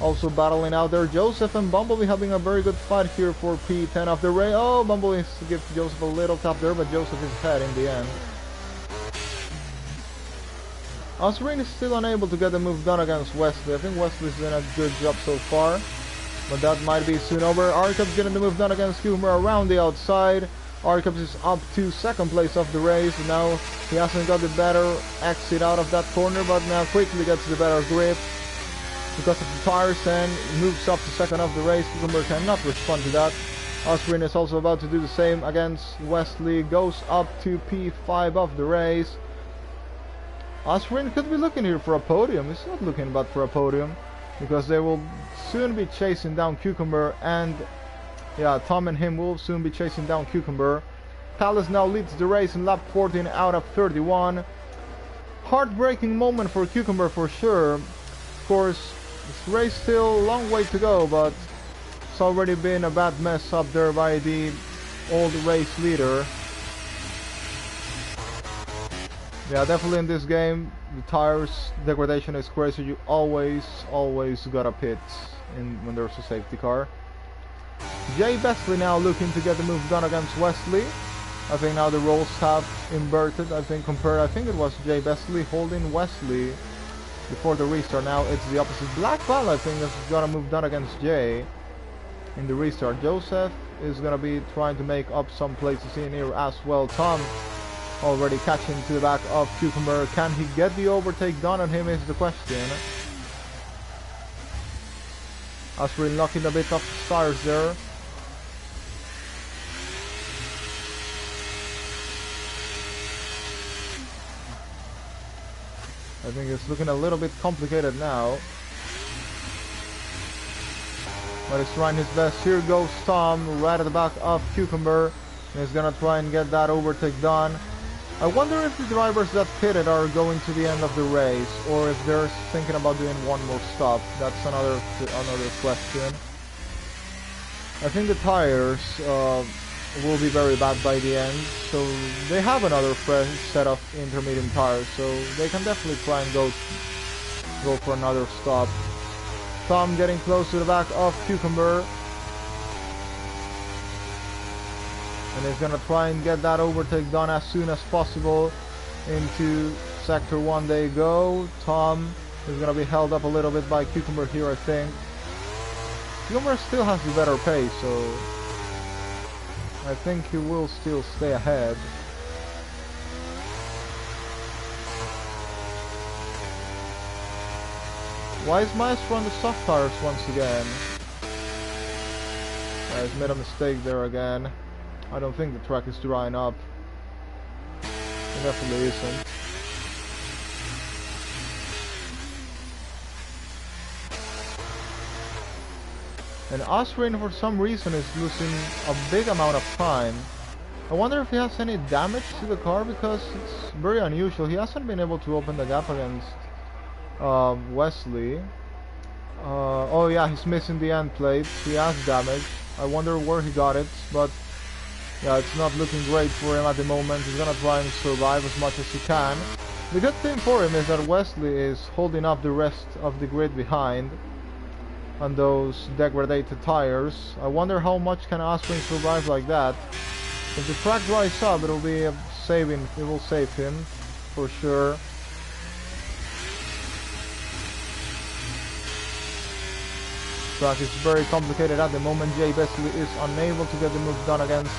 also battling out there. Joseph and Bumblebee having a very good fight here for P10 of the race. Oh, Bumblebee gives Joseph a little tap there, but Joseph is ahead in the end. Osrin is still unable to get the move done against Wesley. I think Wesley's doing a good job so far, but that might be soon over. Arcubs getting the move done against Cucumber around the outside. Arcubs is up to second place of the race. Now he hasn't got the better exit out of that corner, but now quickly gets the better grip because of the tires and moves up to second of the race. Cucumber cannot respond to that. Osrin is also about to do the same against Wesley. Goes up to P5 of the race. Osrin could be looking here for a podium. He's not looking but for a podium, because they will soon be chasing down Cucumber, and yeah, Tom and him will soon be chasing down Cucumber. Talus now leads the race in lap 14 out of 31. Heartbreaking moment for Cucumber for sure. Of course, this race still a long way to go, but it's already been a bad mess up there by the old race leader. Yeah, definitely in this game, the tires degradation is crazy. You always gotta pit when there's a safety car. Jay Besley now looking to get the move done against Wesley. I think now the roles have inverted. I think it was Jay Besley holding Wesley before the restart. Now it's the opposite. Black Ball, I think, that's gonna move done against Jay in the restart. Joseph is gonna be trying to make up some places in here as well. Tom already catching to the back of Cucumber. Can he get the overtake done on him is the question. Osrin knocking a bit off the tires there. I think it's looking a little bit complicated now, but he's trying his best. Here goes Tom right at the back of Cucumber, and he's gonna try and get that overtake done. I wonder if the drivers that pitted are going to the end of the race, or if they're thinking about doing one more stop. That's another question. I think the tires will be very bad by the end, so they have another fresh set of intermediate tires, so they can definitely try and go for another stop. Tom getting close to the back of Cucumber. And he's gonna try and get that overtake done as soon as possible. Into sector 1 they go. Tom is gonna be held up a little bit by Cucumber here, I think. Cucumber still has the better pace, so I think he will still stay ahead. Why is Maestro on the soft tires once again? He's made a mistake there again. I don't think the track is drying up. It definitely isn't. And Osrin for some reason is losing a big amount of time. I wonder if he has any damage to the car, because it's very unusual. He hasn't been able to open the gap against Wesley. Oh yeah, he's missing the end plate. He has damage. I wonder where he got it, but yeah, it's not looking great for him at the moment. He's gonna try and survive as much as he can. The good thing for him is that Wesley is holding up the rest of the grid behind on those degraded tires. I wonder how much can Aspirin survive like that. If the track dries up, it'll be saving. It will save him for sure. Track is very complicated at the moment. Jay Wesley is unable to get the move done against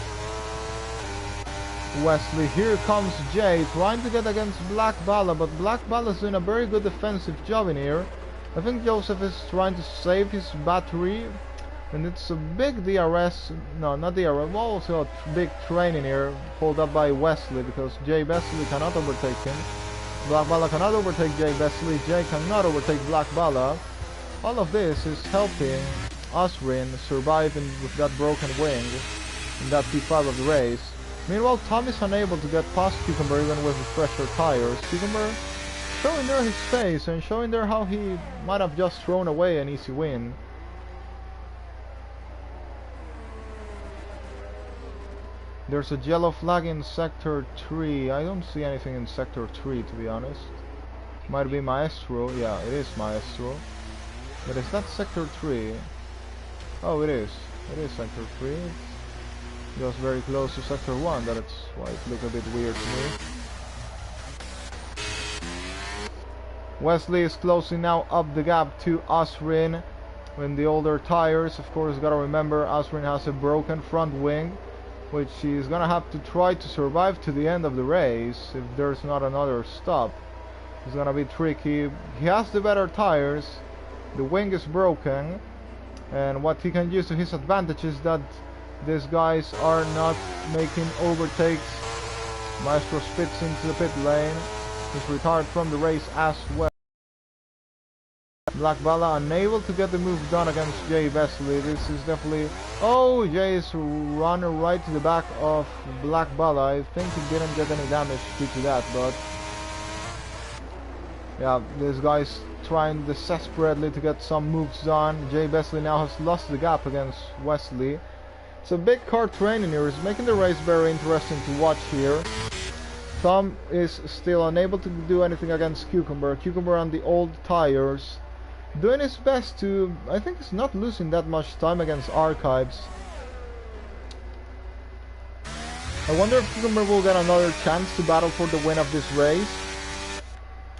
Wesley. Here comes Jay trying to get against Black Balla, but Black Balla is doing a very good defensive job in here. I think Joseph is trying to save his battery, and it's a big DRS, no, not DRS, also a big train in here, pulled up by Wesley, because Jay Wesley cannot overtake him. Black Balla cannot overtake Jay Wesley, Jay cannot overtake Black Balla. All of this is helping Osrin survive with that broken wing in that P5 of the race. Meanwhile, Tom is unable to get past Cucumber even with the fresher tires. Cucumber showing there his face and showing there how he might have just thrown away an easy win. There's a yellow flag in sector 3. I don't see anything in sector 3, to be honest. Might be Maestro. Yeah, it is Maestro. But is that sector 3? Oh, it is. It is sector 3. Just very close to sector 1. That's why it looked a bit weird to me. Wesley is closing now up the gap to Osrin in the older tires. Of course, gotta remember Osrin has a broken front wing, which he's gonna have to try to survive to the end of the race if there's not another stop. It's gonna be tricky. He has the better tires. The wing is broken, and what he can use to his advantage is that these guys are not making overtakes. Maestro spits into the pit lane. He's retired from the race as well. Black Balla unable to get the move done against Jay Wesley. This is definitely... Oh, Jay is run right to the back of Black Balla. I think he didn't get any damage due to that, but... yeah, this guy's trying desperately to get some moves done. Jay Wesley now has lost the gap against Wesley. It's a big car train in here. It's making the race very interesting to watch here. Tom is still unable to do anything against Cucumber. Cucumber on the old tires, doing his best to... I think he's not losing that much time against Archives. I wonder if Cucumber will get another chance to battle for the win of this race.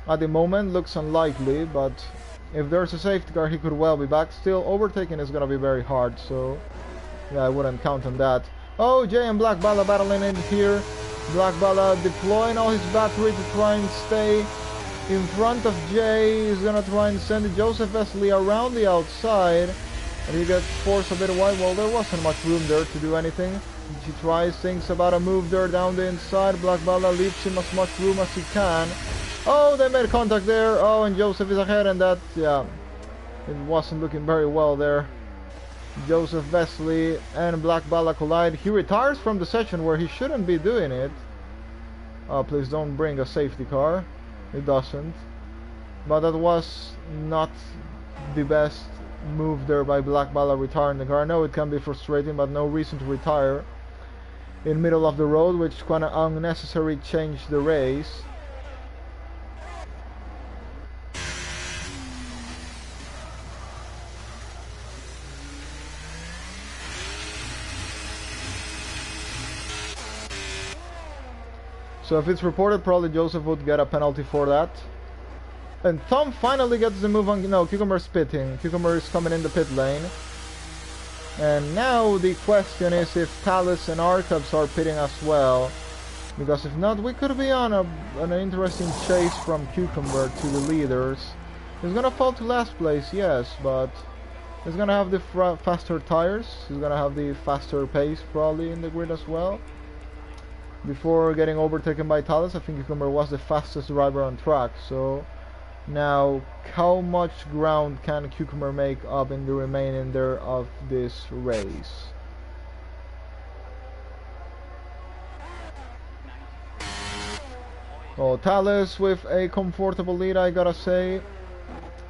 At the moment, looks unlikely, but if there's a safety car, he could well be back. Still, overtaking is going to be very hard, so yeah, I wouldn't count on that. Oh, Jay and Black Balla battling in here. Black Balla deploying all his battery to try and stay in front of Jay. He's gonna try and send Joseph Wesley around the outside, and he gets forced a bit wide. Well, there wasn't much room there to do anything. He tries, thinks about a move there down the inside. Black Balla leaves him as much room as he can. Oh, they made contact there. Oh, and Joseph is ahead, and that, yeah, it wasn't looking very well there. Joseph Wesley and Black Balla collide. He retires from the session where he shouldn't be doing it. Please don't bring a safety car. It doesn't. But that was not the best move there by Black Bala retiring the car. I know it can be frustrating, but no reason to retire in middle of the road, which kind of unnecessary changed the race. So if it's reported, probably Joseph would get a penalty for that. And Tom finally gets the move on. No, Cucumber's pitting. Cucumber is coming in the pit lane. And now the question is if Talus and Arcubs are pitting as well. Because if not, we could be on an interesting chase from Cucumber to the leaders. He's gonna fall to last place, yes, but he's gonna have the faster tires. He's gonna have the faster pace probably in the grid as well. Before getting overtaken by Talus, I think Cucumber was the fastest driver on track. So now, how much ground can Cucumber make up in the remaining there of this race? Oh, Talus with a comfortable lead, I gotta say.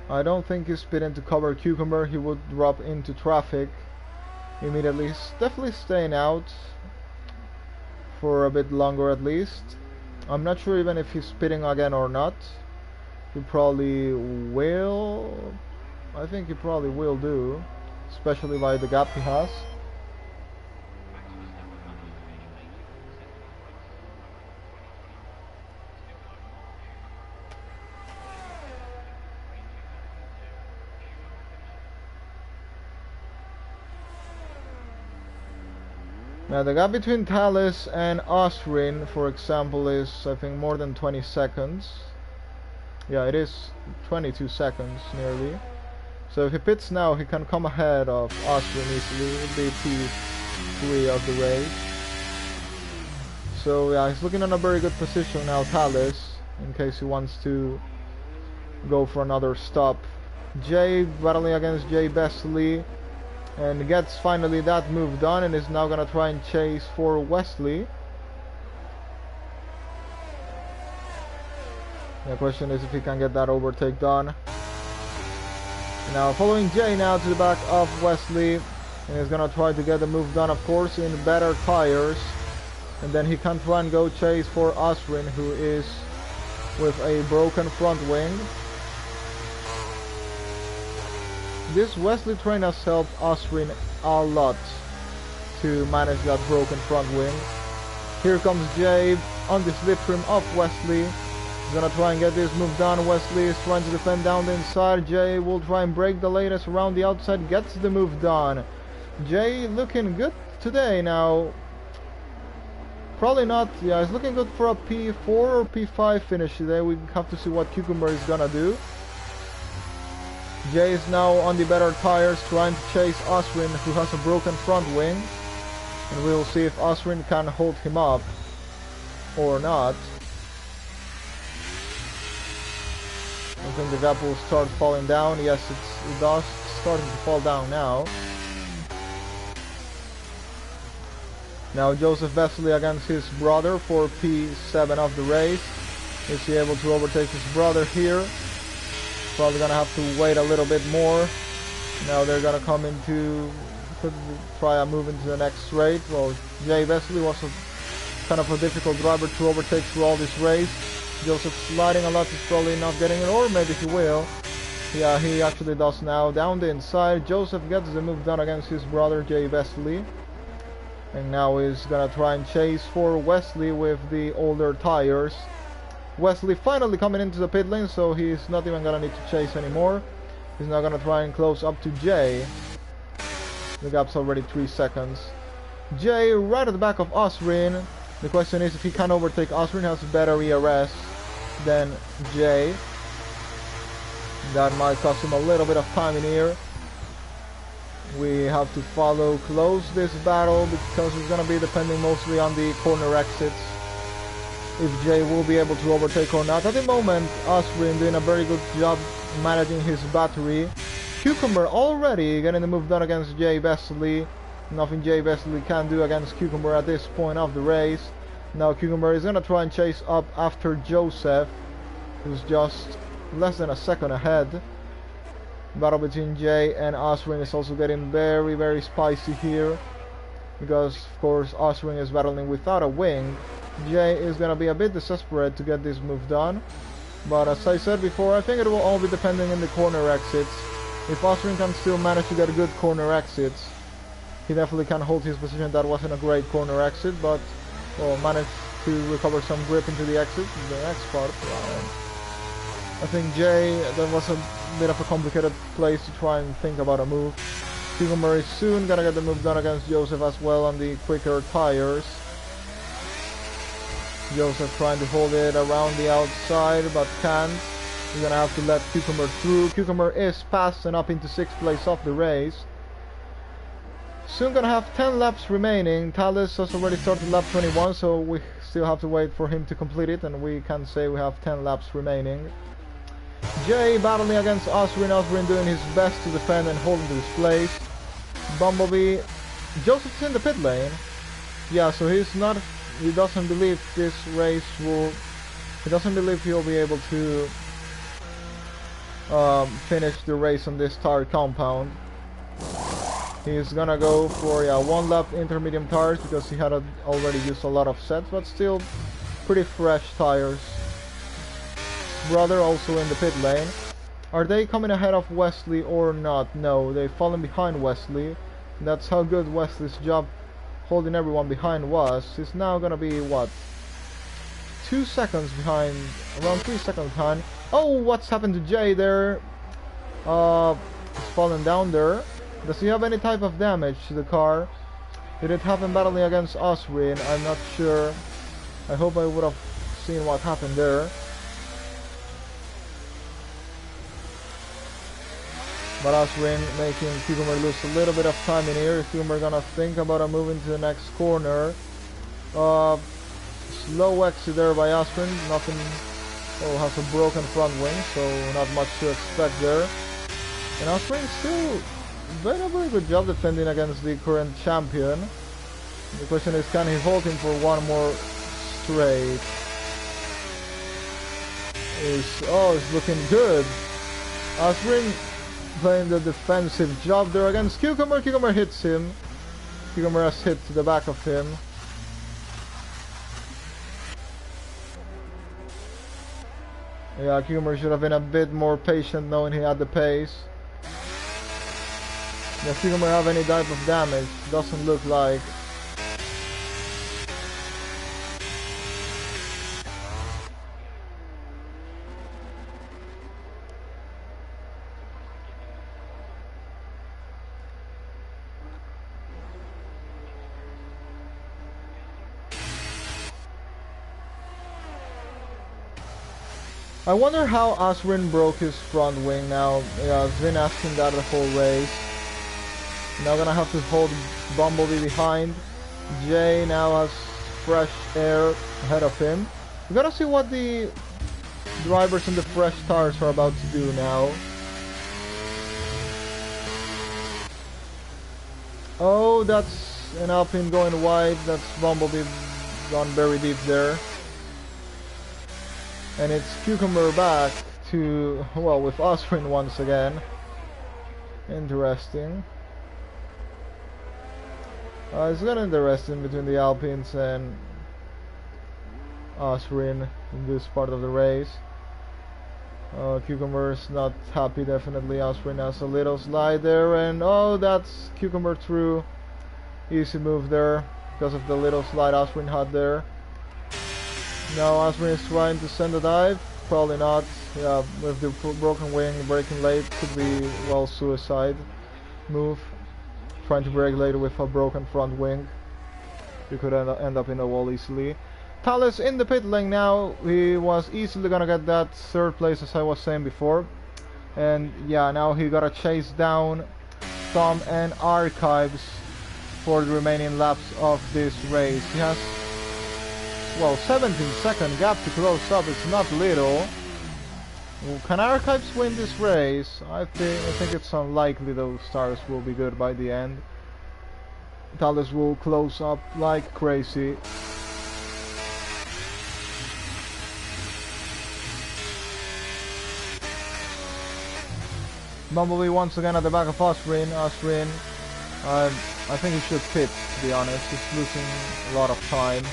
I don't think he's pitting to cover Cucumber. He would drop into traffic immediately. He's definitely staying out for a bit longer at least. I'm not sure even if he's pitting again or not. He probably will. I think he probably will do, especially by the gap he has. Now the gap between Talus and Osrin, for example, is I think more than 20 seconds. Yeah, it is 22 seconds nearly. So if he pits now, he can come ahead of Osrin easily. It would be P3 of the race. So yeah, he's looking in a very good position now, Talus, in case he wants to go for another stop. Jay battling against Jay Besley, and gets finally that move done, and is now gonna try and chase for Wesley. The question is if he can get that overtake done. Now following Jay now to the back of Wesley, and he's gonna try to get the move done, of course, in better tires, and then he can try and go chase for Osrin, who is with a broken front wing. This Wesley train has helped Osrin a lot to manage that broken front wing. Here comes Jay on the slipstream of Wesley. He's gonna try and get this move done. Wesley is trying to defend down the inside. Jay will try and break the latest around the outside. Gets the move done. Jay looking good today now. Probably not. Yeah, he's looking good for a P4 or P5 finish today. We have to see what Cucumber is gonna do. Jay is now on the better tires, trying to chase Osrin, who has a broken front wing. And we'll see if Osrin can hold him up or not. I think the gap will start falling down. Yes, it does. It's starting to fall down now. Now Joseph Besley against his brother for P7 of the race. Is he able to overtake his brother here? Probably gonna have to wait a little bit more. Now they're gonna come into, could try a move into the next straight. Well, Jay Besley was kind of a difficult driver to overtake through all this race. Joseph sliding a lot, is probably not getting it, or maybe he will. Yeah, he actually does now. Down the inside, Joseph gets the move done against his brother Jay Besley. And now he's gonna try and chase for Wesley with the older tires. Wesley finally coming into the pit lane, so he's not even gonna need to chase anymore. He's now gonna try and close up to Jay. The gap's already 3 seconds. Jay right at the back of Osrin. The question is if he can overtake Osrin. Has better ERS than Jay. That might cost him a little bit of time in here. We have to follow close this battle because it's gonna be depending mostly on the corner exits, if Jay will be able to overtake or not. At the moment, Osrin doing a very good job managing his battery. Cucumber already getting the move done against Jay Besley. Nothing Jay Besley can do against Cucumber at this point of the race. Now Cucumber is gonna try and chase up after Joseph, who's just less than a second ahead. Battle between Jay and Oswin is also getting very, very spicy here, because of course Oswin is battling without a wing. Jay is gonna be a bit desperate to get this move done, but as I said before, I think it will all be depending on the corner exits. If Oswin can still manage to get good corner exits, he definitely can hold his position. That wasn't a great corner exit, but well, managed to recover some grip into the exit in the next part. I think Jay, that was a bit of a complicated place to try and think about a move. Cucumber is soon gonna get the move done against Joseph as well on the quicker tires. Joseph trying to hold it around the outside, but can't. He's gonna have to let Cucumber through. Cucumber is passed and up into 6th place of the race. Soon gonna have 10 laps remaining. Talus has already started lap 21, so we still have to wait for him to complete it, and we can say we have 10 laps remaining. Jay battling against Osrin. Osrin doing his best to defend and hold into his place. Bumblebee. Joseph's in the pit lane. Yeah, so he doesn't believe this race will... He doesn't believe he'll be able to finish the race on this tire compound. He's gonna go for one lap intermediate tires because he had already used a lot of sets, but still pretty fresh tires. Brother also in the pit lane. Are they coming ahead of Wesley or not? No, they've fallen behind Wesley. That's how good Wesley's job holding everyone behind was. He's now gonna be what? 2 seconds behind, around 3 seconds behind. Oh, what's happened to Jay there? He's fallen down there. Does he have any type of damage to the car? Did it happen battling against Osrin? I'm not sure. I hope I would have seen what happened there. But Osrin making Cucumber lose a little bit of time in here. Cucumber gonna think about a move into the next corner. Slow exit there by Osrin. Nothing. Oh, has a broken front wing, so not much to expect there. And Osrin still doing a very good job defending against the current champion. The question is, can he hold him for one more straight? It's looking good. Osrin playing the defensive job there against Cucumber. Cucumber hits him. Cucumber has hit to the back of him. Yeah, Cucumber should have been a bit more patient knowing he had the pace. Does Cucumber have any type of damage? Doesn't look like. I wonder how Osrin broke his front wing now. Yeah, I've been asking that the whole race. Now gonna have to hold Bumblebee behind. Jay now has fresh air ahead of him. We gotta see what the drivers in the fresh tires are about to do now. Oh, that's an Alpine going wide. That's Bumblebee gone very deep there. And it's Cucumber back to, well, with Osrin once again. Interesting. It's kind of interesting between the Alpines and Osrin in this part of the race. Cucumber is not happy, definitely. Osrin has a little slide there, and oh, that's Cucumber through. Easy move there because of the little slide Osrin had there. Now Osrin is trying to send a dive. Probably not. Yeah, with the broken wing, braking late could be, well, suicide move. Trying to brake later with a broken front wing. You could end up in a wall easily. Talus in the pit lane now. He was easily gonna get that 3rd place, as I was saying before. And yeah, now he gotta chase down Tom and Archives for the remaining laps of this race. He has, well, 17-second gap to close up. It's not little. Can Archives win this race? I think it's unlikely. Those stars will be good by the end. Talus will close up like crazy. Bumblebee once again at the back of Osrin. Osrin, I think he should pit, to be honest. He's losing a lot of time.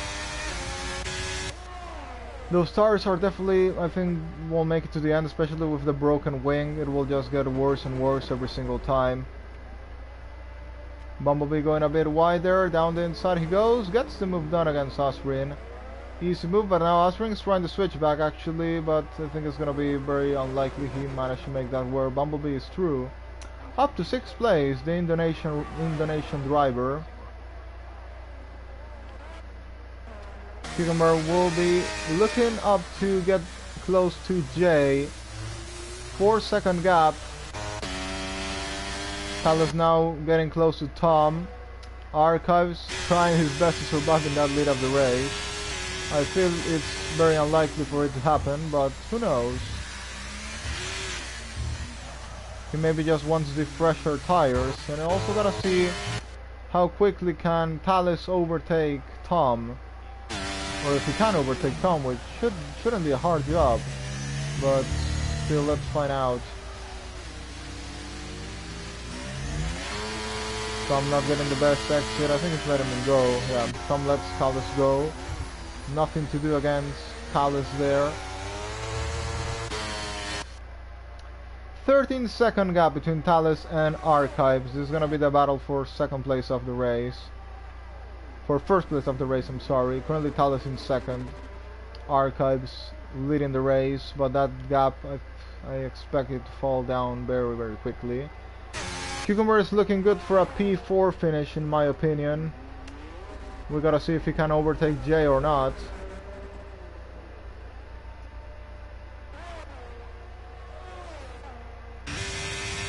Those tires are definitely, I think, won't make it to the end, especially with the broken wing. It will just get worse and worse every single time. Bumblebee going a bit wider, down the inside he goes, gets the move done against Osrin. Easy move, but now Osrin's trying to switch back actually, but I think it's gonna be very unlikely he managed to make that work. Bumblebee is through. Up to 6th place, the Indonesian driver. Cucumber will be looking up to get close to Jay. 4-second gap. Tal is now getting close to Tom. Archives trying his best to survive in that lead of the race. I feel it's very unlikely for it to happen, but who knows? He maybe just wants the fresher tires, and also gotta see how quickly can Talis overtake Tom. Or if he can overtake Tom, which shouldn't be a hard job, but still, let's find out. Tom not getting the best exit. I think it's letting him go. Yeah, Tom lets Talis go. Nothing to do against Talis there. 13-second gap between Talis and Archives. This is gonna be the battle for second place of the race. For first place of the race, I'm sorry. Currently Talis in second. Archives leading the race, but that gap, I expect it to fall down very, very quickly. Cucumber is looking good for a P4 finish, in my opinion. We gotta see if he can overtake Jay or not.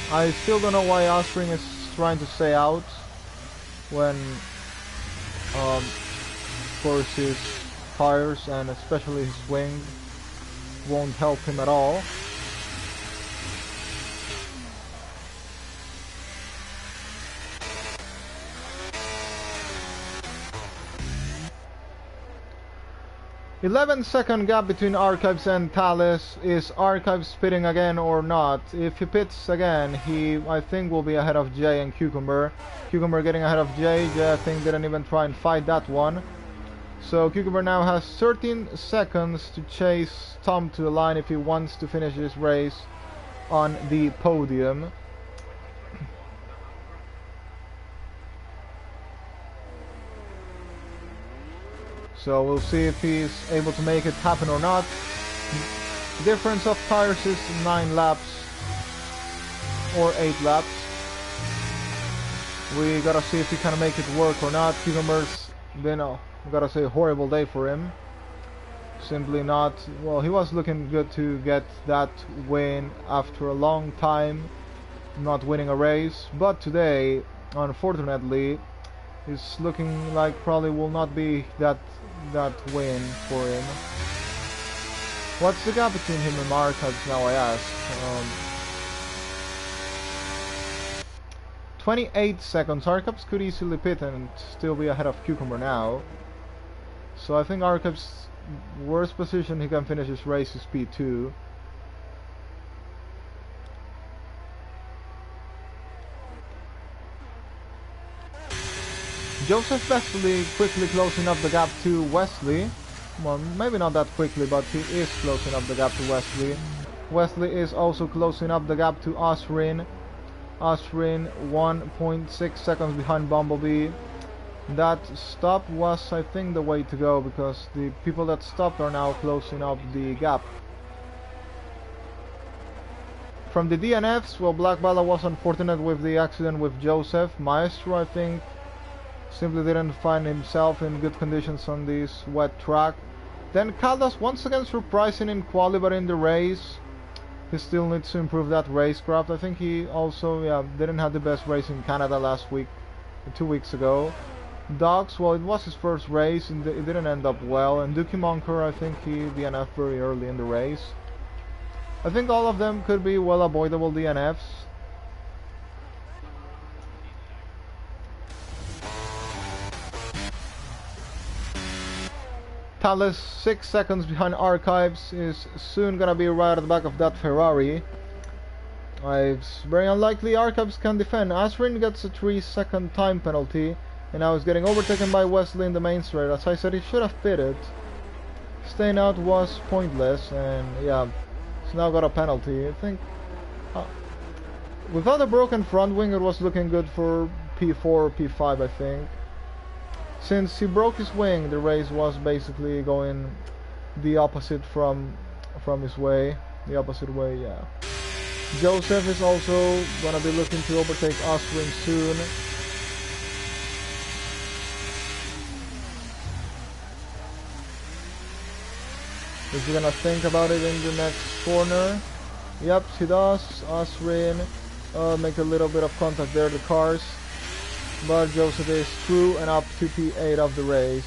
I still don't know why Osring is trying to stay out when of course his tires and especially his wing won't help him at all. "11-second gap between Archives and Talis. Is Archives pitting again or not? If he pits again, he, I think, will be ahead of Jay and Cucumber. Cucumber getting ahead of Jay. Jay, I think, didn't even try and fight that one. So Cucumber now has 13 seconds to chase Tom to the line if he wants to finish this race on the podium. So we'll see if he's able to make it happen or not. The difference of tires is 9 laps or 8 laps. We gotta see if he can make it work or not. Cucumber's been a, gotta say, horrible day for him. Simply not, well, he was looking good to get that win after a long time not winning a race, but today, unfortunately, it's looking like probably will not be that win for him. What's the gap between him and Archives now, I ask? 28 seconds. Archives could easily pit and still be ahead of Cucumber now. So I think Archives' worst position he can finish his race is P2. Joseph Wesley quickly closing up the gap to Wesley. Well, maybe not that quickly, but he is closing up the gap to Wesley. Wesley is also closing up the gap to Osrin. Osrin 1.6 seconds behind Bumblebee. That stop was, I think, the way to go, because the people that stopped are now closing up the gap. From the DNFs, well, Black Bala was unfortunate with the accident with Joseph. Maestro, I think, simply didn't find himself in good conditions on this wet track. Then Caldas once again surprising in quali, but in the race he still needs to improve that racecraft. I think he also didn't have the best race in Canada last week, 2 weeks ago. Dogs, well, it was his first race and it didn't end up well. And Dookie Monker, I think he DNF'd very early in the race. I think all of them could be well avoidable DNFs. Talis 6 seconds behind Archives, is soon gonna be right at the back of that Ferrari. It's very unlikely Arcabs can defend. Asrin gets a 3-second time penalty, and now he's getting overtaken by Wesley in the main straight. As I said, he should have pitted. Staying out was pointless, and yeah, he's now got a penalty. I think without a broken front wing, it was looking good for P4 or P5, I think. Since he broke his wing, the race was basically going the opposite from his way. The opposite way, yeah. Joseph is also gonna be looking to overtake Oswin soon. Is he gonna think about it in the next corner? Yep, he does. Oswin make a little bit of contact there, the cars. But Joseph is through and up to P8 of the race.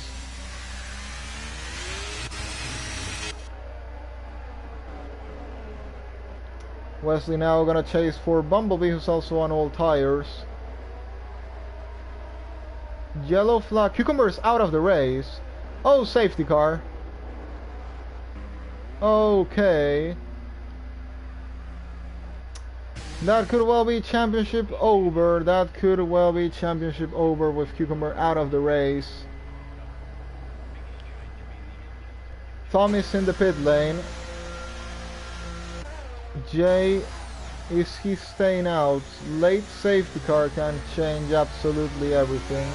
Wesley now gonna chase for Bumblebee, who's also on all tires. Yellow flag. Cucumber is out of the race. Oh, safety car. Okay. That could well be championship over. That could well be championship over with Cucumber out of the race. Tom is in the pit lane. Jay, is he staying out? Late safety car can change absolutely everything.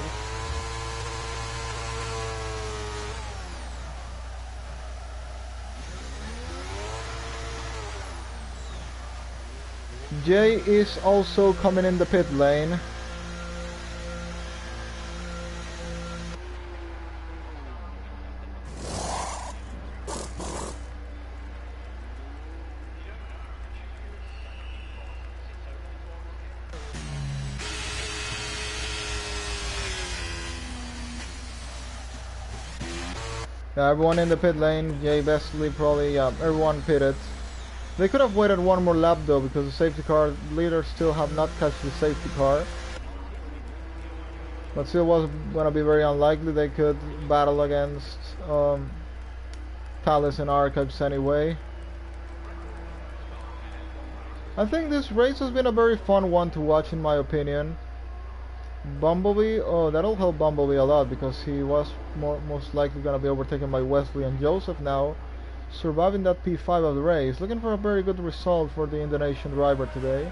Jay is also coming in the pit lane. Yeah, everyone in the pit lane. Jay Besley probably, yeah, everyone pitted. They could have waited one more lap though, because the safety car leaders still have not catched the safety car. But still was gonna be very unlikely they could battle against Talus and Archives anyway. I think this race has been a very fun one to watch in my opinion. Bumblebee, oh, that'll help Bumblebee a lot because he was most likely gonna be overtaken by Wesley and Joseph now. Surviving that P5 of the race, looking for a very good result for the Indonesian driver today.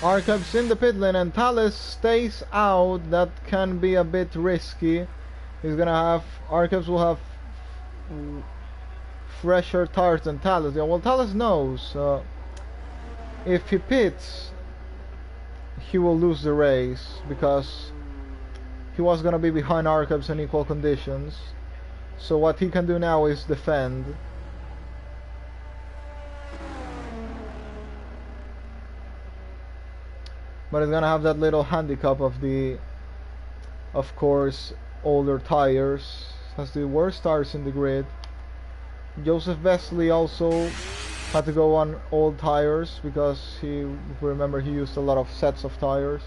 Archives in the pit lane and Talus stays out. That can be a bit risky. He's gonna have, Archives will have fresher tires than Talus. Yeah, well, Talus knows if he pits, he will lose the race because he was gonna be behind Archives in equal conditions. So what he can do now is defend. But it's gonna have that little handicap of the, of course, older tires. Has the worst tires in the grid. Joseph Besley also had to go on old tires because he, if you remember, he used a lot of sets of tires.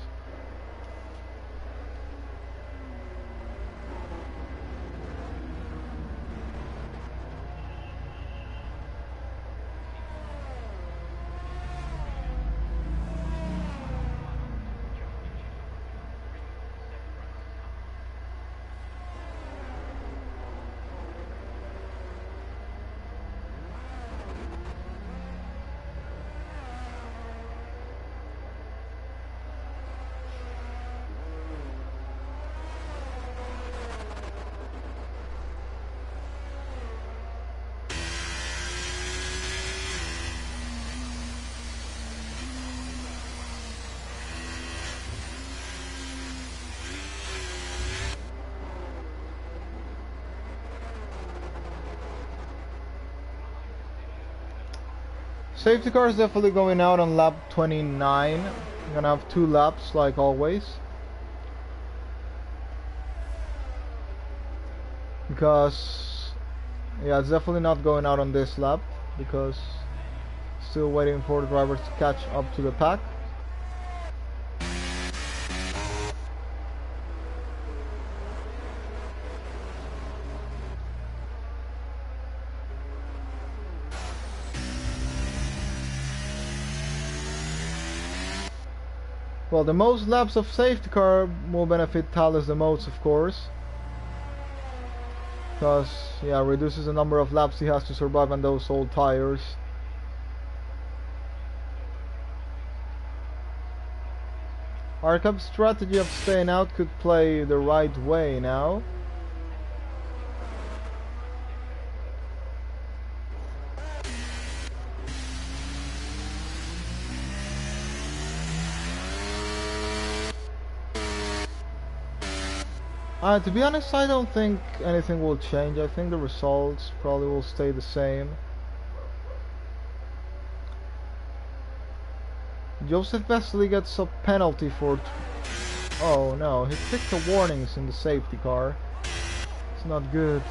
Safety car is definitely going out on lap 29. I'm gonna have 2 laps like always. because yeah, it's definitely not going out on this lap because still waiting for the drivers to catch up to the pack. Well, the most laps of safety car will benefit Thales the most, of course. Because, yeah, reduces the number of laps he has to survive on those old tires. Arcup's strategy of staying out could play the right way now. To be honest, I don't think anything will change. I think the results probably will stay the same. Joseph Vesely gets a penalty for... Oh no, he picked the warnings in the safety car. It's not good.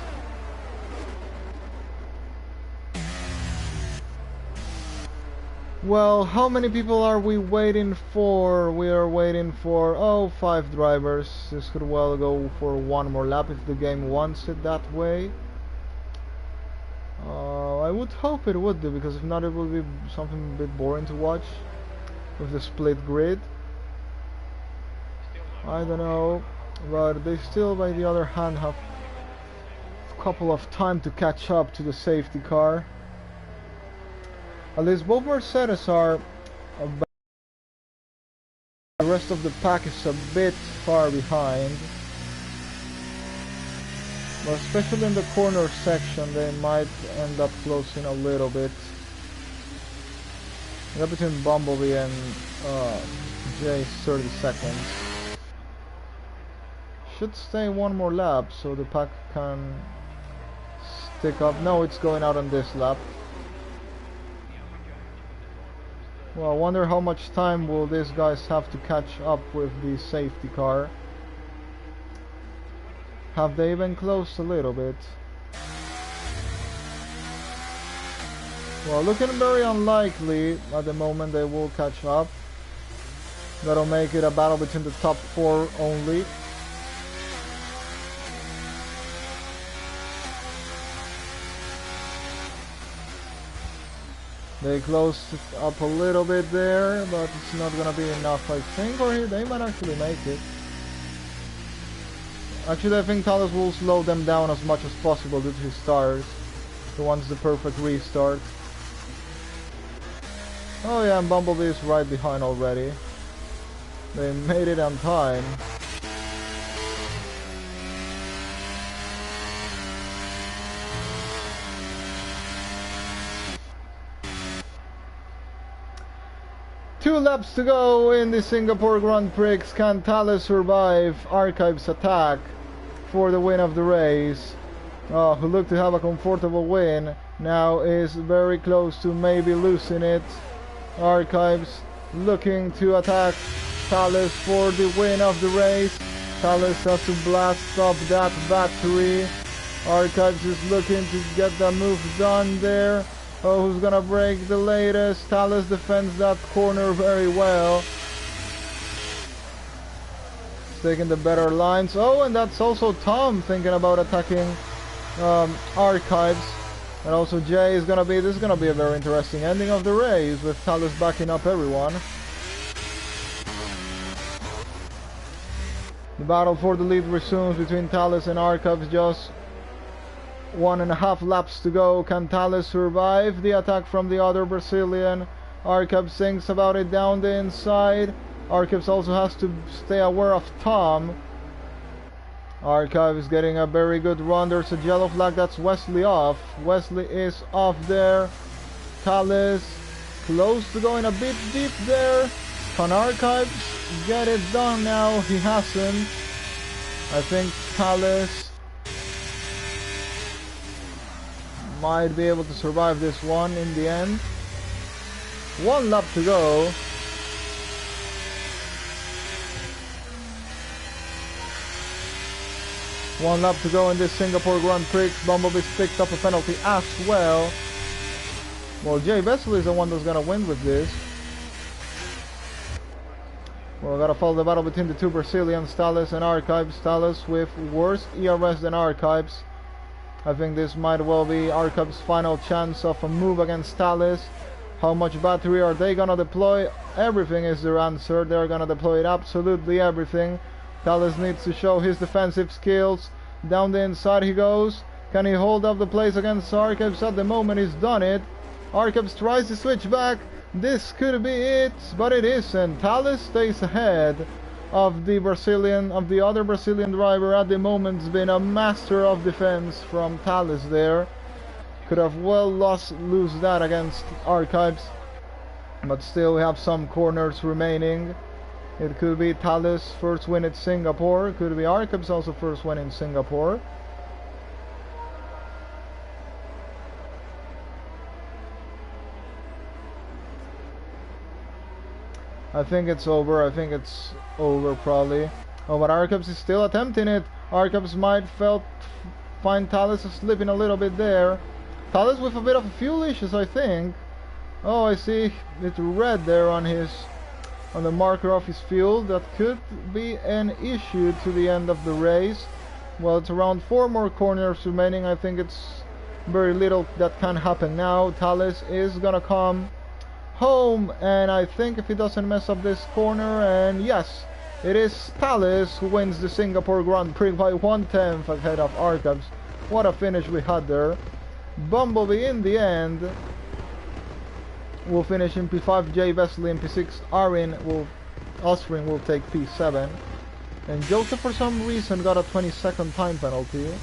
Well, how many people are we waiting for? We are waiting for, oh, 5 drivers. This could well go for one more lap if the game wants it that way. I would hope it would do, because if not it would be something a bit boring to watch with the split grid. I don't know, but they still, by the other hand, have a couple of time to catch up to the safety car. At least both Mercedes are about... The rest of the pack is a bit far behind. But especially in the corner section, they might end up closing a little bit. Right between Bumblebee and Jay is 30 seconds. Should stay one more lap so the pack can stick up. No, it's going out on this lap. Well, I wonder how much time will these guys have to catch up with the safety car. Have they even closed a little bit? Well, looking very unlikely at the moment they will catch up. That'll make it a battle between the top 4 only. They closed it up a little bit there, but it's not gonna be enough, I think, or they might actually make it. Actually, I think Thales will slow them down as much as possible due to his tires. He wants the perfect restart. Oh yeah, and Bumblebee is right behind already. They made it on time. Two laps to go in the Singapore Grand Prix. Can Thales survive Archive's attack for the win of the race? Who looked to have a comfortable win, now is very close to maybe losing it. Archives looking to attack Thales for the win of the race. Thales has to blast up that battery. Archives is looking to get the move done there. Oh, who's gonna break the latest? Thales defends that corner very well. Taking the better lines. Oh, and that's also Tom thinking about attacking Archives. And also Jay is gonna be, this is gonna be a very interesting ending of the race with Thales backing up everyone. The battle for the lead resumes between Thales and Archives. Just 1.5 laps to go. Can Thales survive the attack from the other Brazilian? Archives thinks about it down the inside. Archives also has to stay aware of Tom. Archive is getting a very good run. There's a yellow flag, that's Wesley off. Wesley is off there. Thales close to going a bit deep there. Can Archive get it done now? He hasn't. I think Thales might be able to survive this one in the end. 1 lap to go. 1 lap to go in this Singapore Grand Prix. Bumblebee's picked up a penalty as well. Well, Jay Bessel is the one that's gonna win with this. Well, we gotta follow the battle between the two Brazilians, Thales and Archives. Thales with worse ERS than Archives. I think this might well be Archives' final chance of a move against Thales. How much battery are they gonna deploy? Everything is their answer. They're gonna deploy absolutely everything. Thales needs to show his defensive skills. Down the inside he goes. Can he hold up the place against Archives? At the moment he's done it. Archives tries to switch back. This could be it, but it isn't. Thales stays ahead of the other Brazilian driver. At the moment it's been a master of defense from Thales there. Could have well lose that against Archives, but still we have some corners remaining. It could be Thales' first win at Singapore. It could be Archives' also first win in Singapore. I think it's over. I think it's over probably. Oh, but Archives is still attempting it. Archives might find Thales slipping a little bit there. Thales with a bit of fuel issues, I think. Oh, I see it's red there on the marker of his fuel. That could be an issue to the end of the race. Well, it's around 4 more corners remaining. I think it's very little that can happen now. Thales is gonna come home, and I think if he doesn't mess up this corner, and yes, it is Thales who wins the Singapore Grand Prix by 1/10 ahead of Archives. What a finish we had there. Bumblebee in the end will finish in P5, Jay Vesely in P6, Osrin will take P7, and Joseph for some reason got a 20-second time penalty.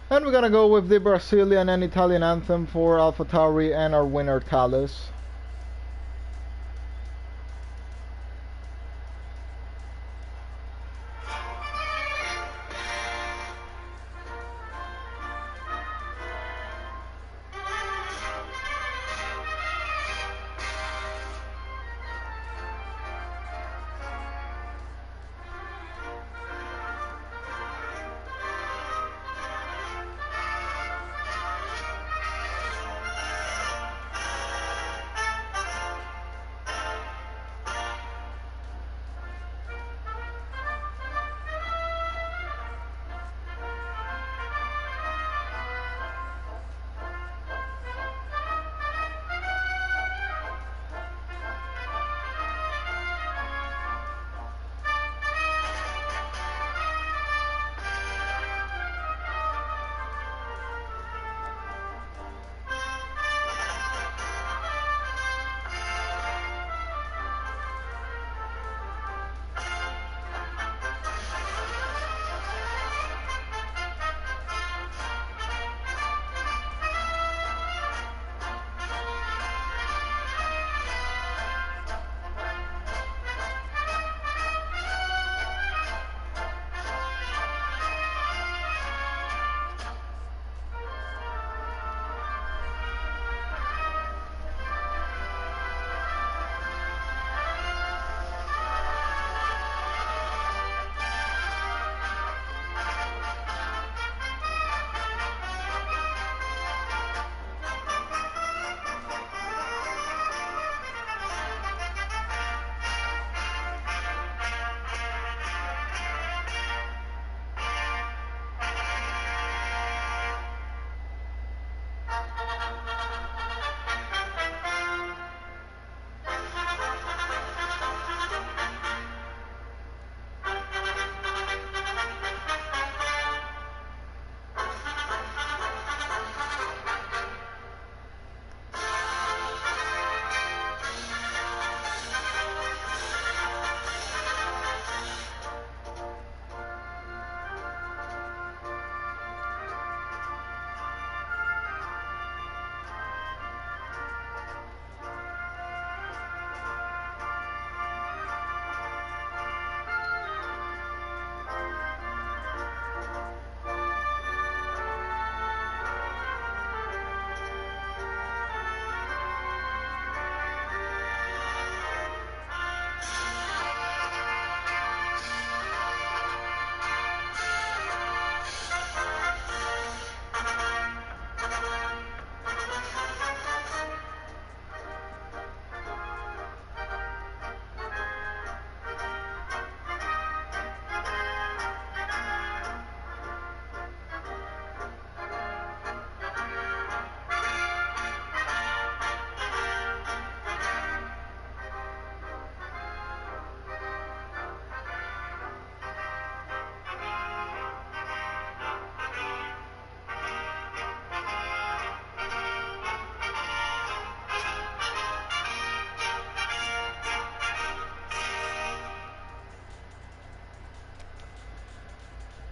And we're gonna go with the Brazilian and Italian anthem for AlphaTauri and our winner Thales.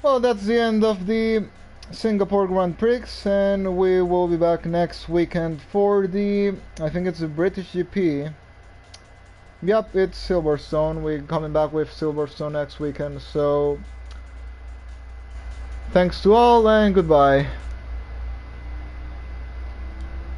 Well, that's the end of the Singapore Grand Prix, and we will be back next weekend for the, I think it's the British GP. Yep, it's Silverstone. We're coming back with Silverstone next weekend, so thanks to all and goodbye.